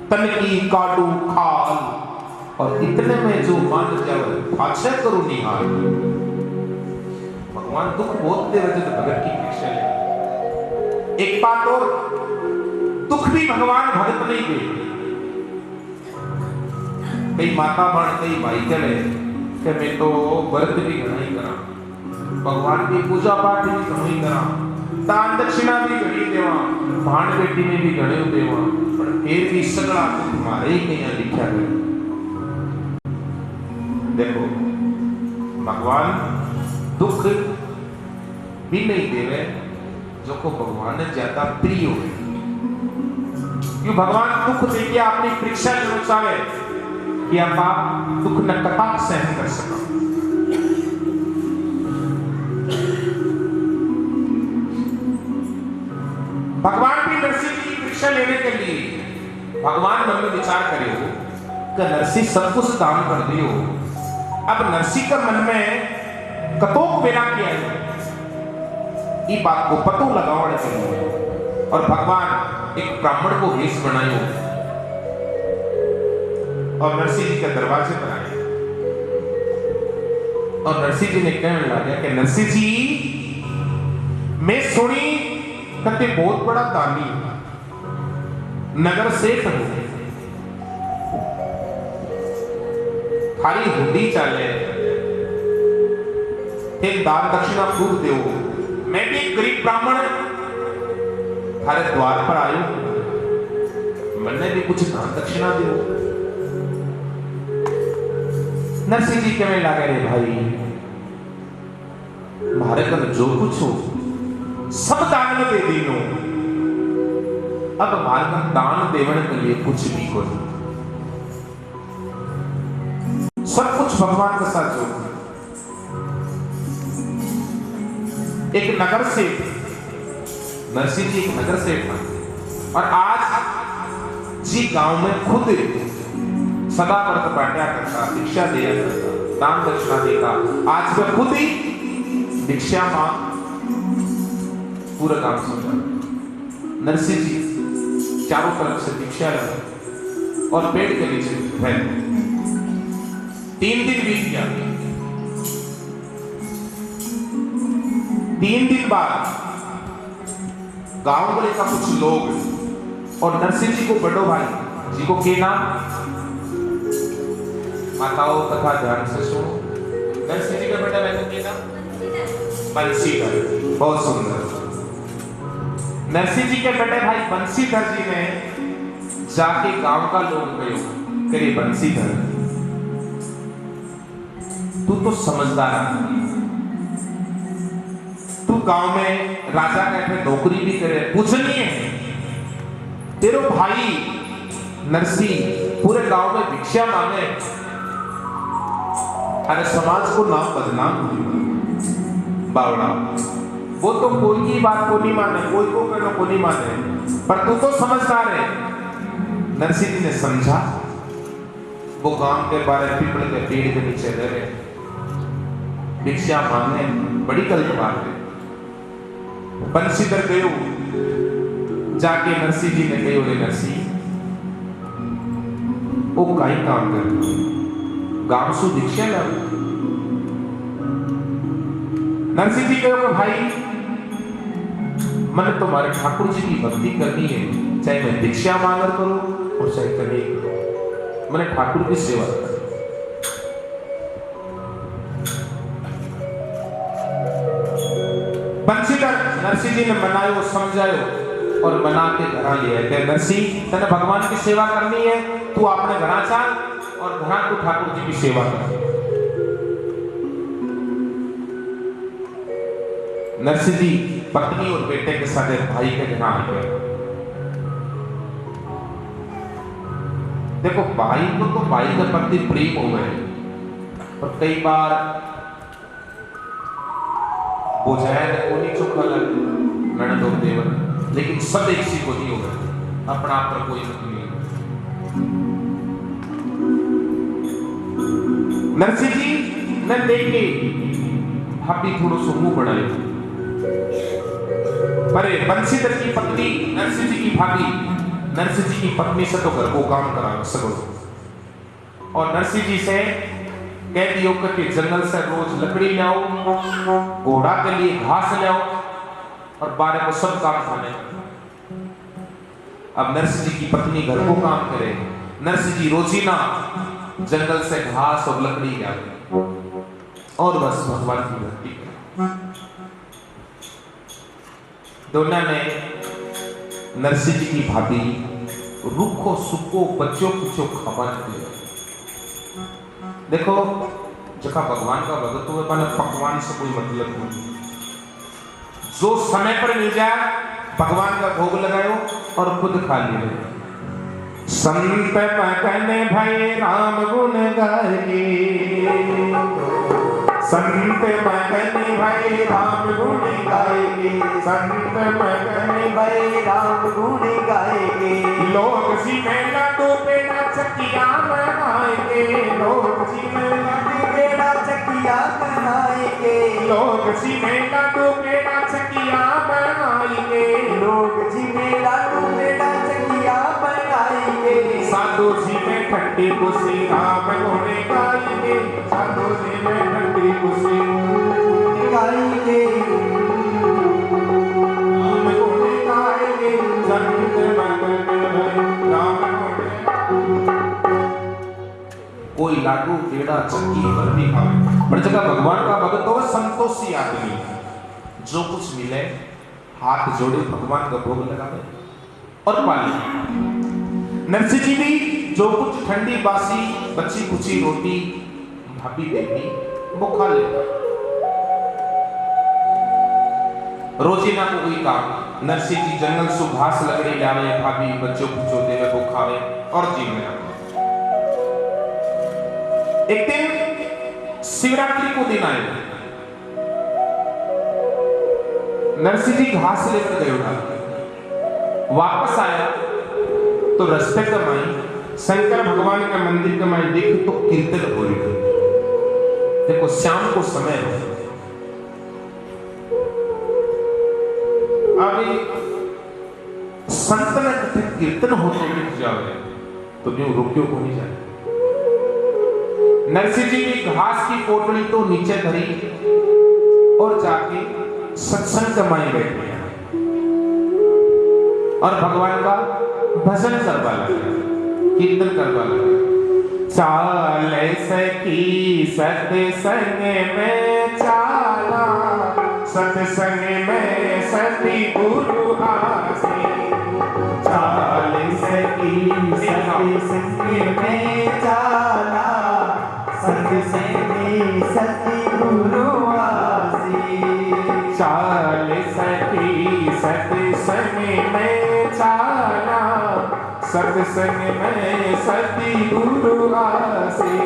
तन की काटू खाल और इतने में जो मान जावे फाछे करू निहाल। भगवान दुख बहुत दे रहे थे भगत की परीक्षा ले। एक बात और, दुख भी भगवान भगत नहीं दे। कई माता बन कई भाई करे कि मैं तो व्रत भी घना ही करा, भगवान की पूजा पाठ भी घणो ही करा, दान दक्षिणा भी घणी देवा, भाण बेटी में भी घणे देवा, पर फिर भी सगला तुम्हारे ही कहीं लिखा है। देखो भगवान दुख भी नहीं देवे जो को भगवान ने ज्यादा प्रिय हो। क्यों भगवान दुख देके अपनी परीक्षा लेना चाहे कि आप दुख न कटाक सहन कर सको। भगवान भी नरसिंह की परीक्षा लेने के लिए भगवान मन में विचार करे हो कि नरसिंह सब कुछ दान कर दियो, अब नरसिंह का मन में कतोक बेला किया है, ये बात को पतो लगाने के लिए और भगवान एक ब्राह्मण को भेष बनायो और नरसिंह जी के दरवाजे पर आए और नरसिंह जी ने कहने लगा कि नरसिंह जी मैं सुनी कि बहुत बड़ा दानी नगर सेठ हो, थारी हुंडी चाले एक दान दक्षिणा खूब दो, मैं भी एक गरीब ब्राह्मण थारे द्वार पर आयो, मैंने भी कुछ दान दक्षिणा दो। नरसिंह जी कहने लगे रे भाई मारे कल जो कुछ हो सब दान में दे दीनो, अब हमारे का दान देवने के लिए कुछ भी करो, सब कुछ भगवान के साथ जो। एक नगर सेठ, नरसिंह जी एक नगर सेठ था और आज जी गांव में खुद सदा व्रत बांटा करता, भिक्षा दिया करता, दान दक्षिणा देता। आज वह खुद ही भिक्षा मांग पूरा काम समझा। नरसिंह जी चारों तरफ से भिक्षा लगा और पेड़ के नीचे बैठ। 3 दिन बीत गया। 3 दिन बाद गांव वाले का कुछ लोग और नरसिंह जी को बड़ो भाई जी को के नाम माताओं कथा ध्यान से सुनो। नरसिंह जी का बेटा बहन के नाम बंसीधर, बहुत सुंदर। नरसिंह जी के बेटे भाई बंसीधर जी ने जाके गांव का लोग गए करे बंसीधर तू तो समझदार आदमी, तू गांव में राजा कहते नौकरी भी करे, पूजनीय है, तेरे भाई नरसिंह पूरे गांव में भिक्षा मांगे, अरे समाज को नाम बदनाम बावड़ा, वो तो कोई की बात को नहीं माने, कोई को कहना को नहीं माने, पर तू तो समझदार है। नरसिंह जी ने समझा, वो गांव के बारे पीपल के पेड़ के नीचे रहे भिक्षा मांगे, बड़ी गलत बात है। बंशीधर गयो जाके नरसिंह जी ने कहो रे नरसिंह वो काई काम कर गांव सु दीक्षा ला। नरसिंह जी कहो भाई मैंने तुम्हारे ठाकुर जी की भक्ति करनी है, चाहे मैं दीक्षा मांगर करूं और चाहे कभी करूं, मैंने ठाकुर की सेवा करनी। बंशीधर नरसिंह जी ने मनायो समझायो और मना के घर लिया कि नरसिंह तेने भगवान की सेवा करनी है, तू अपने घर चल और घर तू ठाकुर जी की सेवा कर। नरसिंह जी पत्नी और बेटे के साथ भाई के घर आ गए। देखो भाई को तो भाई के प्रति प्रेम हो गए और कई बार बुझाया को नहीं चुका लग ननद और देवर, लेकिन सब एक सी को नहीं हो गए, अपना आप पर कोई मत नहीं। नरसिंह जी ने देखे भाभी थोड़ो सो मुंह बढ़ाए, पर बंशीधर की पत्नी नरसिंह जी की भाभी नरसिंह जी की पत्नी से तो घर को काम करा सको और नरसिंह जी से कह दियो कि जंगल से रोज लकड़ी ले आओ, घोड़ा के लिए घास ले आओ और बारह को सब काम खाने। अब नरसिंह जी की पत्नी घर को काम करे, नरसिंह जी रोजीना जंगल से घास और लकड़ी ले आए और बस भगवान की भक्ति करे। दोनों ने नरसिंह जी की भाभी रुखो सुखो बच्चों कुछो खबर दिया। देखो जखा भगवान का भगत हुए पर पकवान से कोई मतलब नहीं, जो समय पर मिल जाए भगवान का भोग लगाओ और खुद खा लिए। संत मगन भय राम गुण गाए, संत मगन भय राम गुण गाएगे, संत मगन भय राम गुण गाएगे। लोग सी मेला तो पेड़ा चकिया बनाएंगे, लोग सी मेला तो पेड़ा चकिया बनाएंगे, लोग सी मेला तो पेड़ा चकिया बनाएंगे, लोग सी मेला तो पेड़ा चकिया बनाएंगे। साधु जी में ठंडी खुशी राम गुण गाएंगे, साधु जी में ठंडी खुशी गाएंगे, राम गुण गाएंगे, संत मगन भय राम गुण। कोई लाडू पेड़ा चक्की बर्फी खावे, पर जगह भगवान का भगत हो संतोषी आदमी, जो कुछ मिले हाथ जोड़े भगवान का भोग लगावे और पाले। नरसिंह जी भी जो कुछ ठंडी बासी बची कुची रोटी भाभी देती वो खा लेता। रोजीना को कोई काम नरसिंह जी जंगल से घास लकड़ी लावे, भाभी बच्चों कुछो देवे वो खावे और जी में आवे। एक दिन शिवरात्रि को दिन आए, नरसिंह जी घास लेकर गए उठा, वापस आया तो रास्ते कमाई शंकर भगवान के मंदिर कमाई देख तो कीर्तन हो रही थी। देखो शाम को समय है, अभी संत ने कथे कीर्तन होते हुए जाओगे तो यूं रुकियो को नहीं जाए। नरसिंह जी की घास की पोटली तो नीचे धरी और जाके सत्संग कमाई बैठे और भगवान का भजन करवा लगे, कीर्तन करवा लगे। चाल सखी सत्संग में चाला, सत्संग में सती गुरु आसी। चाल सखी सत्संग में चाला, सत्संग में सती गुरु आसी। चाल सखी सत्संग में चाला, सत्संग में सती गुरु आसी।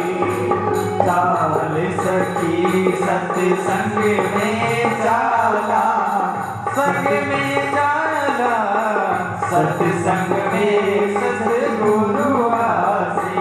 चाल सखी सत्संग में चाला, संग में चाला, सत्संग में सतगुरु आसी।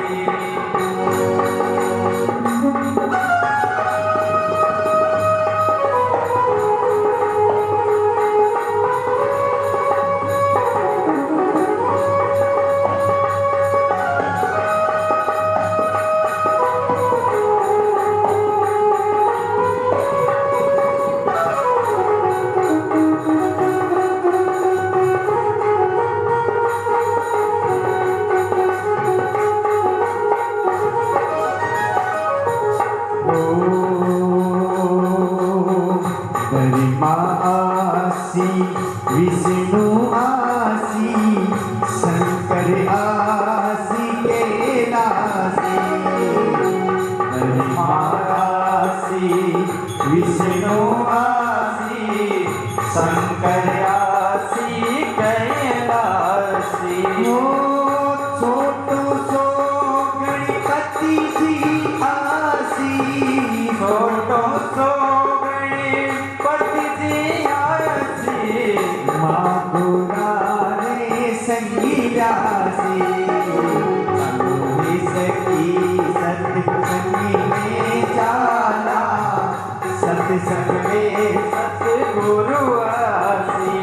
आसी विष्णु आसी शंकर आसी कैलासी आसी विष्णु आसी शंकर आसी कैलासी ओ छोटो सो गणपति जी आसी छोटो सो गणपति जी आसी माँ गुरारे संगीतासी सखी सत्संगी में जाला सत्संग में सतगुरु आसी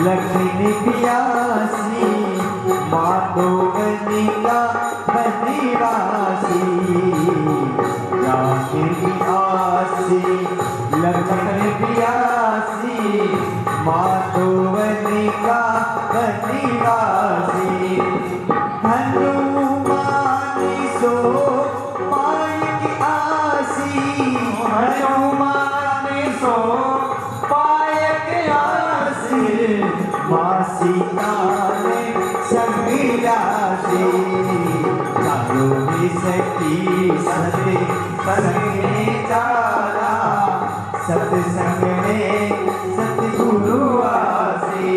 लक्ष्मी प्यासी मातो बनिका बनिवासी राखी आसी लक्ष्मी प्यासी मातो बनिका बनिवासी हनुमानी सो पायक आसी हनुमानी सो सीता ने संगिलासी चालो भी सखी सते संग में जाला सत्संग में सतगुरु आसी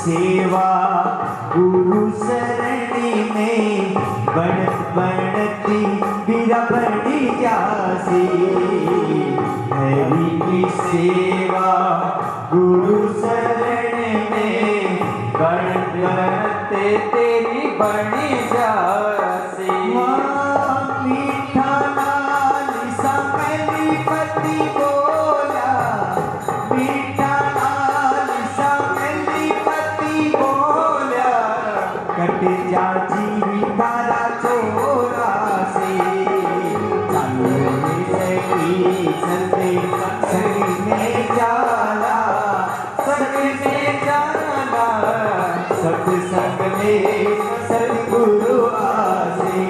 सेवा गुरु शरणी में बनती बिरा बनी जासी हरि की सेवा गुरु शरण में बनते तेरी बनी जासी मीठा लाल समली पति बोला मीठा कट जा जीवितारा चोरा से चालो सखी सते संग में जाला संग में जाला सत्संग में सतगुरु आसे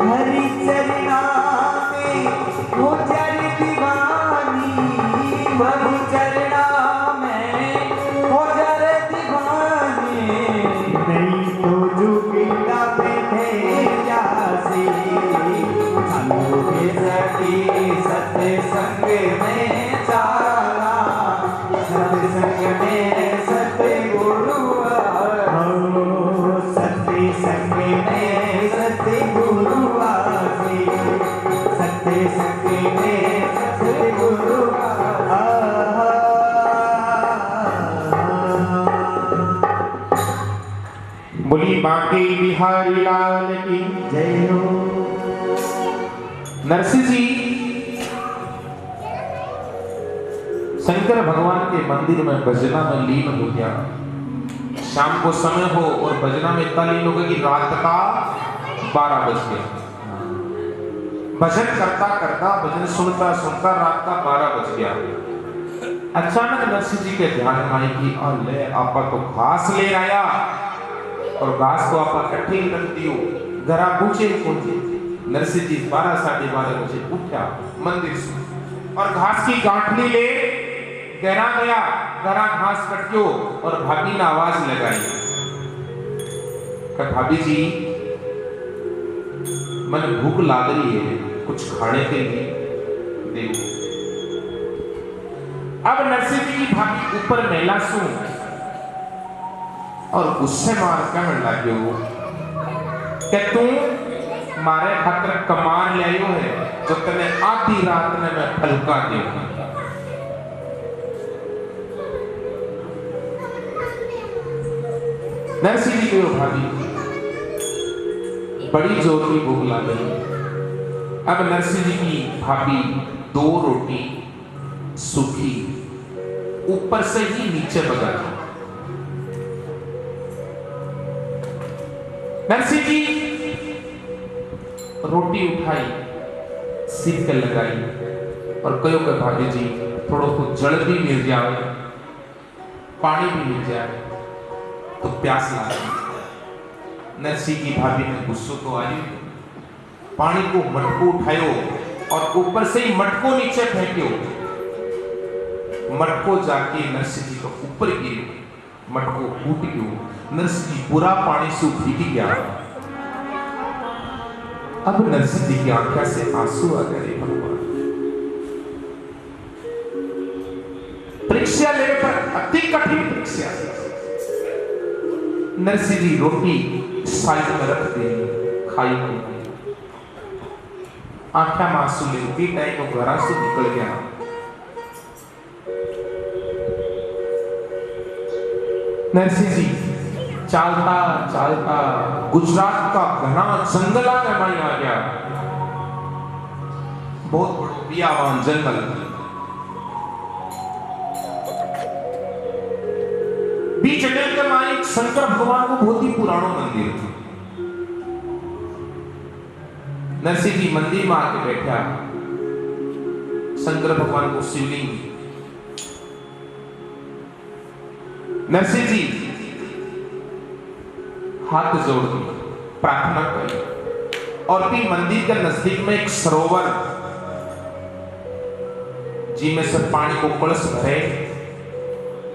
हरि चरणा में हो जाए दीवानी हरि चरणा में हो जाए दीवानी नहीं तो जुगिला बैठे जासी चालो के सखी सत्संग में जाला सत्संग में सतगुरु सत्संग में सतगुरु आसी सत्संग में सतगुरु बोली बांके बिहारी लाल की जय हो। नरसिंह जी शंकर भगवान के मंदिर में भजना में लीन हो गया। शाम को समय हो और भजना में इतना लीन हो गया कि रात का 12 बज गया। भजन करता करता भजन सुनता सुनता रात का 12 बज गया। अचानक नरसिंह जी के ध्यान में आई कि ले आपा तो घास ले आया और घास को आप इकट्ठी कर दियो। घरा पूछे नरसिंह जी 12 साढ़े 12 बजे उठा मंदिर से और घास की गांठली ले गहरा गया, गहरा घास कटक्यो और भाभी ने आवाज लगाई कि भाभी जी मन भूख लाग रही है, कुछ खाने के लिए देखो। अब नरसिंह जी की भाभी ऊपर मेला सू और गुस्से मार कहने लग्यो कि तू मारे खातर कमार ले आयो है जो तने आधी रात ने मैं फलका दे। नरसिंह जी को भाभी बड़ी जोर की भूख लग गई। अब नरसिंह जी की भाभी 2 रोटी सूखी ऊपर से ही नीचे बगा दी। नरसिंह जी रोटी उठाई, सिर के लगाई और कहो कि भाभी जी थोड़ा तो जल भी मिल जाए, पानी भी मिल जाए तो प्यास लगी। नरसिंह की भाभी ने गुस्सो तो आई, पानी को मटको उठायो और ऊपर से ही मटको नीचे फेंक्यो। मटको जाके नरसिंह जी को ऊपर गिरो, मटको फूट गयो। नरसिंह जी पूरा पानी से भीग गया। अब नरसिंह जी की आंखों से आंसू आ गए। भगवान परीक्षा लेने पर अति कठिन परीक्षा। नरसिंह जी रोटी साइड में रख दी, खाई नहीं। आंखों में आंसू लेती टाइम को घरा से निकल गया। नरसिंह जी चलता चलता गुजरात का घना जंगला में माई आ गया। बहुत बड़ा बियावान जंगल। बीच जंगल के माई शंकर भगवान को बहुत ही पुराना मंदिर था। नरसिंह जी मंदिर में आके बैठा, शंकर भगवान को शिवलिंग। नरसिंह जी हाथ जोड़ दिए, प्रार्थना करी और फिर मंदिर के नजदीक में एक सरोवर जिसमें से पानी को कलश भरे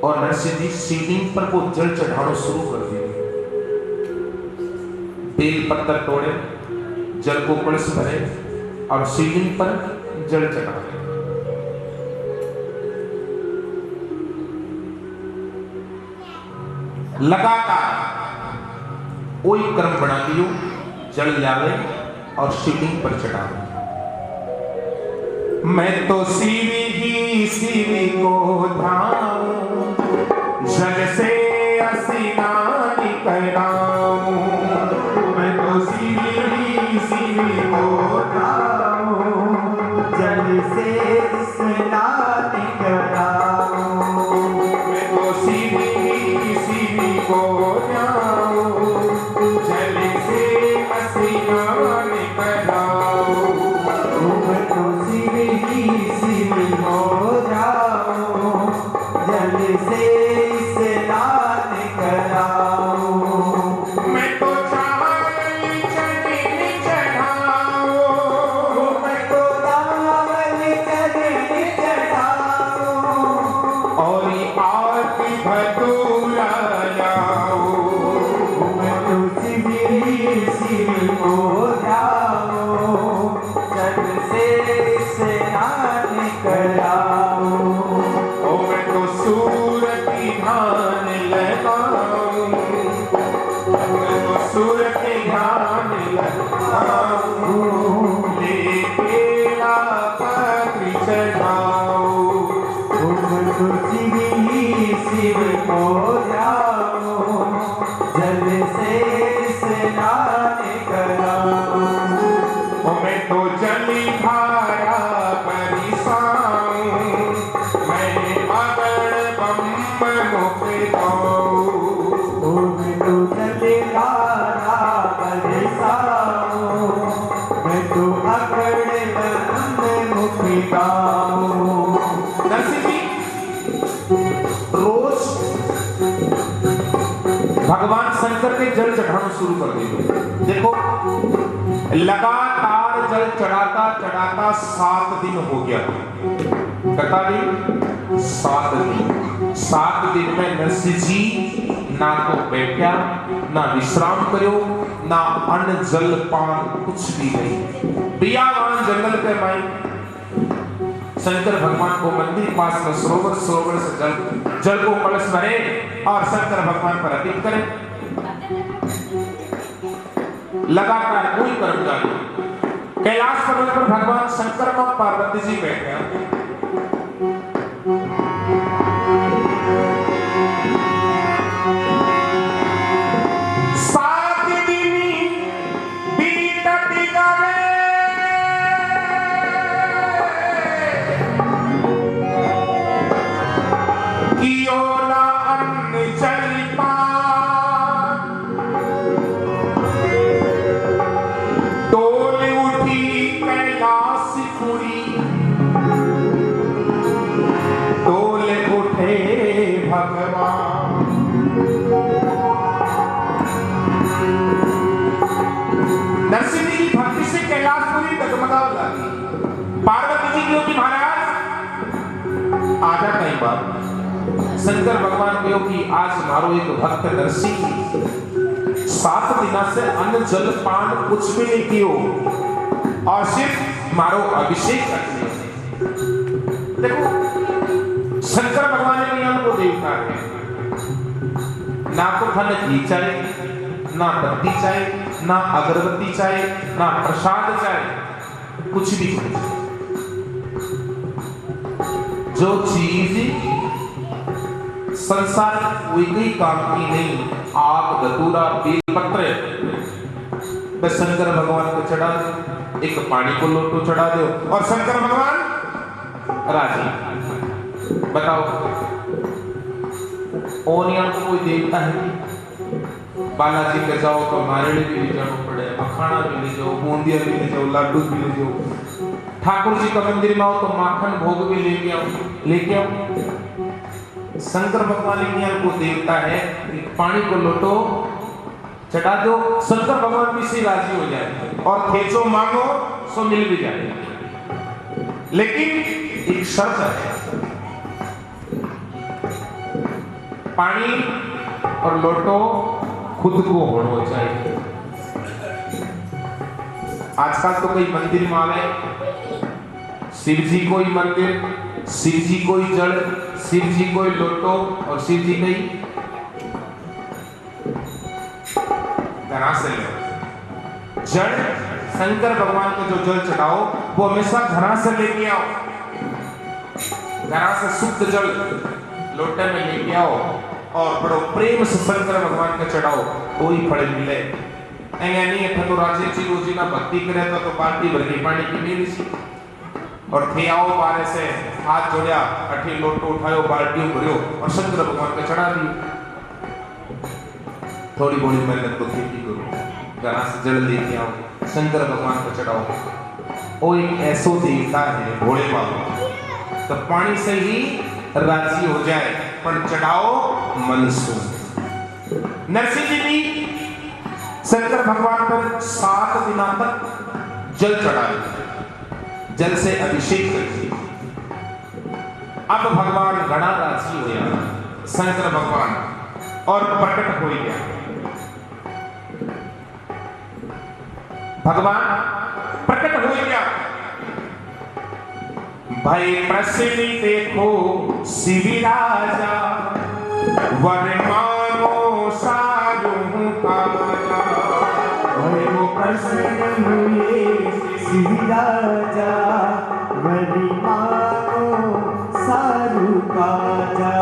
और नरसिंह जी शिवलिंग पर वो जल चढ़ाना शुरू कर दिए। बेल पत्थर तोड़े, जल को कलश भरे और शिवलिंग पर जल चढ़ाए। लगातार कोई क्रम बना लियो, जल लावे और शिवलिंग पर चढ़ावे। मैं तो शिवी ही शिवी को धाऊं, जल से स्नान कराऊं। मैं तो शिवी ही शिवी को धाऊं, जल से स्नान कराऊं। मैं तो शिवी ही शिवी को धाऊं, जल से स्नान कराऊं। मैं तो शिवी ही शिवी हो जाऊं, जल से स्नान कराऊं। मैं तो चावल चने चढ़ाऊं, मैं तो चावल चने चढ़ाऊं। और आरती भटूरा लाऊं। मैं तो शिवी हो जाऊं, जल से स्नान कराऊं। ओ मैं तो सूरज की ध्यान लगाऊं, मैं तो सूरज की ध्यान लगाऊं। लेके लापत्री चढ़ाऊं। मैं तो शिव हो जाऊं, जल से स्नान कराऊं। ओ मैं तो जली धारा बरसाऊं, मैं अगड़ बम मुख गाऊं। मैं तो जलधारा बरसाऊं, मैं तो अकड़ बम मुख गाऊं। नरसिंह जी रोज भगवान शंकर ने जल चढ़ाना शुरू कर दिया। देखो लगातार जल चढ़ाता चढ़ाता 7 दिन हो गया। कथा दिन 7 दिन। 7 दिन में नरसिंह जी ना तो बैठा ना विश्राम करो ना अन्न जल पान कुछ भी नहीं। बियावान जंगल के माई शंकर भगवान को मंदिर पास में सरोवर से जल को कलश भरे और शंकर भगवान पर अर्पित करें। लगातार कोई कर्मचारी कैलाश पर्वत पर भगवान शंकर और पार्वती जी बैठे हैं। नरसिंह जी की भक्ति से कैलाशपुरी डगमगाने लगी। पार्वती जी क्यों कि महाराज आजा कहीं बात शंकर भगवान कहो कि आज मारो एक भक्त नरसिंह 7 दिना से अन्न जल पान कुछ भी नहीं कियो और सिर्फ मारो अभिषेक कर दिया। देखो शंकर भगवान के नियम को देवता है, ना तो फल घी चाहिए, ना बत्ती चाहिए, ना अगरबत्ती चाहिए, ना प्रसाद चाहिए, कुछ भी नहीं। जो चीज संसार कोई भी काम की नहीं, आग धतूरा बेलपत्र बस शंकर भगवान को चढ़ा दो, एक पानी को लोटो चढ़ा दो और शंकर भगवान राजी। बताओ और यहाँ को कोई देवता है? बालाजी के जाओ तो नारियल भी ले जाना पड़े, मखाना भी ले जाओ, बूंदिया भी ले जाओ, लड्डू भी ले जाओ। ठाकुर जी का मंदिर में आओ तो माखन भोग भी लेके आओ। शंकर भगवान को देवता है, पानी को लोटो चढ़ा दो, शंकर भगवान भी से राजी हो जाए और खेचो मांगो सो मिल भी जाए। लेकिन एक शर्त है, पानी और लोटो खुद को होना चाहिए। आजकल तो कई मंदिर में आवे, शिव जी को ही मंदिर, शिव जी को ही जड़, शिव जी को ही लोटो और शिव जी को ही घरा से ले जड़। शंकर भगवान को जो जल चढ़ाओ वो हमेशा घरा से लेके आओ, घरा से शुद्ध जल लोटे में लेके आओ और बड़ो प्रेम से शंकर भगवान का चढ़ाओ तो ही फल मिले। ऐसा नहीं है तो राजे जी रोजी ना भक्ति करे तो बाल्टी भर के पानी की मिली सी और थे आओ बारे से हाथ जोड़िया, अठी लोटो उठायो, बाल्टी भरियो और शंकर भगवान का चढ़ा दियो। थोड़ी बड़ी मेहनत तो खेती करो, घरा से जल लेके आओ, शंकर भगवान को चढ़ाओ। वो एक ऐसो देवता है भोले बाबा, तो पानी से ही राजी हो जाए पर चढ़ाओ मन से। नरसिंह जी भी शंकर भगवान पर 7 दिनों तक जल चढ़ाए, जल से अभिषेक करते। अब भगवान घड़ा राजी हो गया शंकर भगवान और प्रकट हो गया। भगवान प्रकट हो गया, भाई प्रसन्न देखो शिव राजा, वर मांगो सारू काजा। भाई वो प्रसन्न हुए शिव राजा, वर मांगो सारू काजा।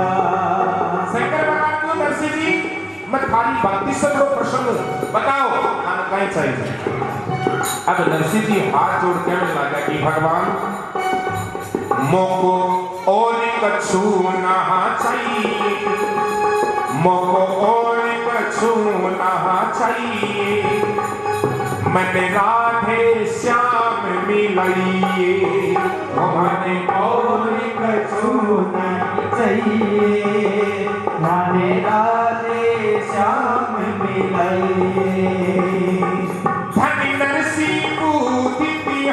शंकर भगवान को नरसिंह जी मत खाली भक्ति से लो प्रसन्न बताओ हम कहीं चाहिए। अब नरसिंह जी हाथ जोड़ के लगा कि भगवान मोको और कछु ना चाहिए, मोको और कछु ना चाहिए, मैंने राधे श्याम मिलाइए, हमें और कछु नहीं चाहिए, राधे राधे श्याम मिलाइए। धनी नरसिंह को दीदी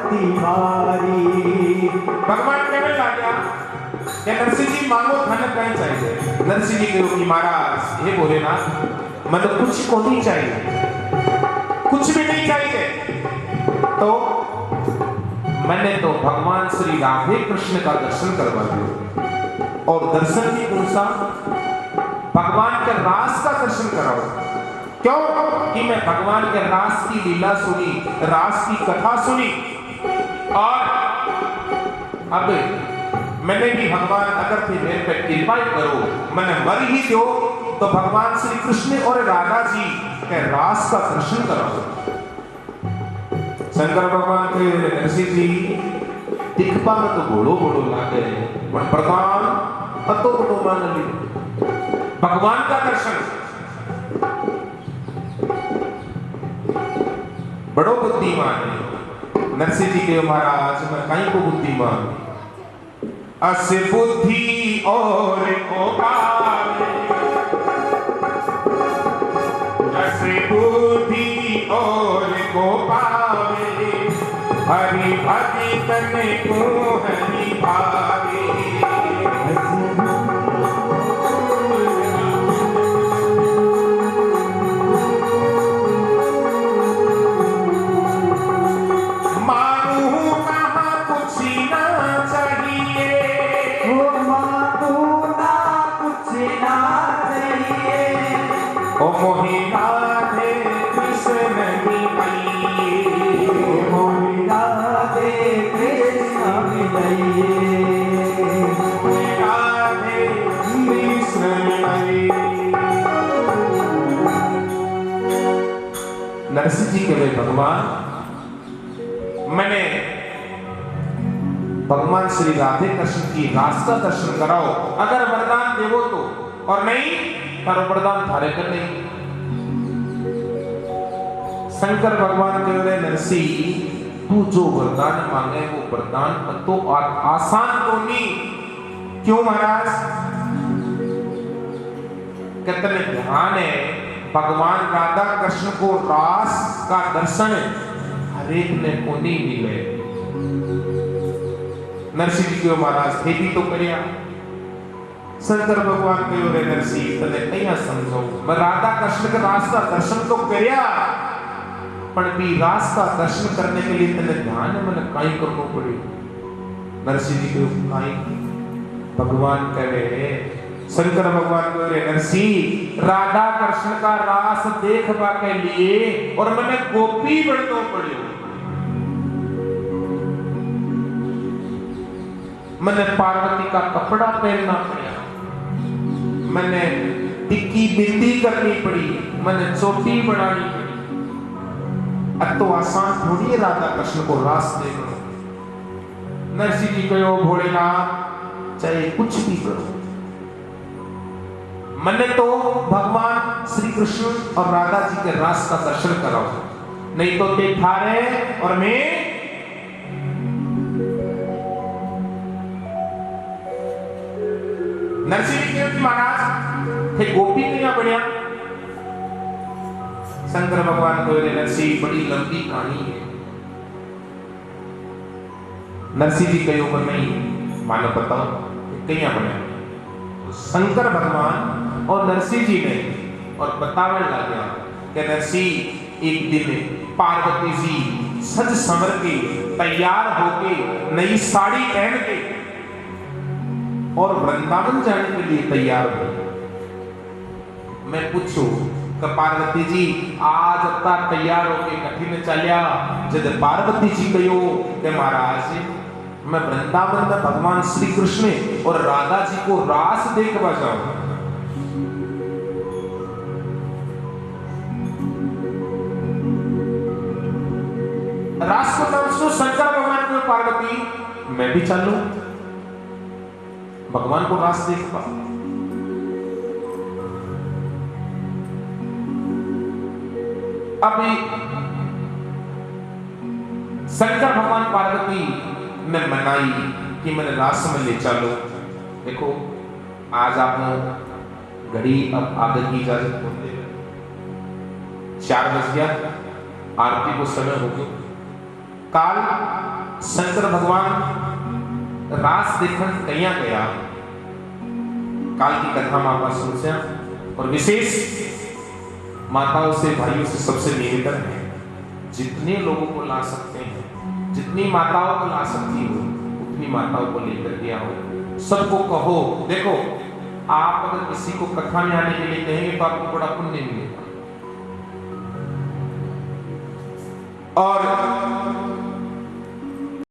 भक्ति मारी। भगवान कहने लगा कि नरसिंह जी मांगो धन कहीं चाहिए। नरसिंह जी कहो कि महाराज हे भोलेनाथ मतलब कुछ को नहीं चाहिए, कुछ भी नहीं चाहिए। तो मैंने तो भगवान श्री राधे कृष्ण का दर्शन करवा दिया और दर्शन भी कौन सा, भगवान के रास का दर्शन कराओ। क्यों कि मैं भगवान के रास की लीला सुनी, रास की कथा सुनी और अब मैंने भी भगवान अगर थे मेरे पे कृपा करो, मैंने वर ही दो तो भगवान श्री कृष्ण और राधा जी के रास का दर्शन कराओ। शंकर भगवान के नरसिंह जी दिखपा में तो घोड़ो घोड़ो लागे पर प्रधान अतो बड़ो मान ली भगवान का दर्शन बड़ो बुद्धिमान है। नरसिंह जी के महाराज मैं कहीं को बुद्धिमान अस बुद्धि और को पावे, अस बुद्धि और को पावे, हरि भक्तन को हरि भावे। नरसिंह जी के वे भगवान मैंने भगवान श्री राधे कृष्ण की रास का दर्शन कराओ, अगर वरदान देवो तो, और नहीं तारो वरदान थारे कर नहीं। शंकर भगवान के वे नरसिंह तू जो वरदान मांगे वो वरदान तो आसान तो नहीं। क्यों महाराज कितने ध्यान है भगवान राधा कृष्ण को रास का दर्शन हरेक ने को नहीं मिले। नरसिंह जी के महाराज खेती तो करिया, शंकर भगवान के रे नरसिंह तने कया समझो मैं राधा कृष्ण के रास का दर्शन तो करिया पर भी रास का दर्शन करने के लिए तने ध्यान है मैंने काई करनो पड़ी। नरसिंह जी के काई भगवान कहे शंकर भगवान को रे नरसिंह राधा कृष्ण का रास देखवा के लिए और मैंने गोपी बनना पड़ो, मैंने पार्वती का कपड़ा पहनना पड़ा, मैंने टिक्की बिंदी करनी पड़ी, मैंने चोटी बनानी पड़ी। अब तो आसान थोड़ी है राधा कृष्ण को रास देखना। नरसिंह जी कहो भोलेनाथ चाहे कुछ भी करो, मैंने तो भगवान श्री कृष्ण और राधा जी के रास का दर्शन कराओ, नहीं तो ते थारे और मैं नरसिंह जी के महाराज थे गोपी कया बढ़िया। शंकर भगवान को नरसिंह बड़ी लंबी कहानी है। नरसिंह जी कहो पर नहीं मानो बताओ कया बढ़िया। शंकर भगवान और नरसिंह जी ने और बतावन लगा कि नरसिंह एक दिन पार्वती जी सज संवर के तैयार होके नई साड़ी पहन के और वृंदावन जाने के लिए तैयार हो। मैं पूछू कि पार्वती जी आज अत्ता तैयार होके कठिन चलिया जब पार्वती जी कहो कि महाराज मैं वृंदावन में भगवान श्री कृष्ण और राधा जी को रास देखवा जाऊं। रास को तमसो शंकर भगवान को पार्वती मैं भी चलूं भगवान को रास देखवा। अभी शंकर भगवान पार्वती ने मनाई कि मैंने रास में ले चलो। देखो आज आप घड़ी अब आगे की इजाजत होती है, 4 बज गया, आरती को समय हो गया। काल शंकर भगवान रास देखन कहिया गया, काल की कथा मापा सुनसे और विशेष माताओं से भाइयों से सबसे निवेदन है, जितने लोगों को ला सकते हैं, जितनी माताओं को ला सकती हो उतनी माताओं को लेकर के आओ, सबको कहो। देखो, आप अगर किसी को कथा में आने के लिए कहेंगे तो आपको बड़ा पुण्य मिलेगा। और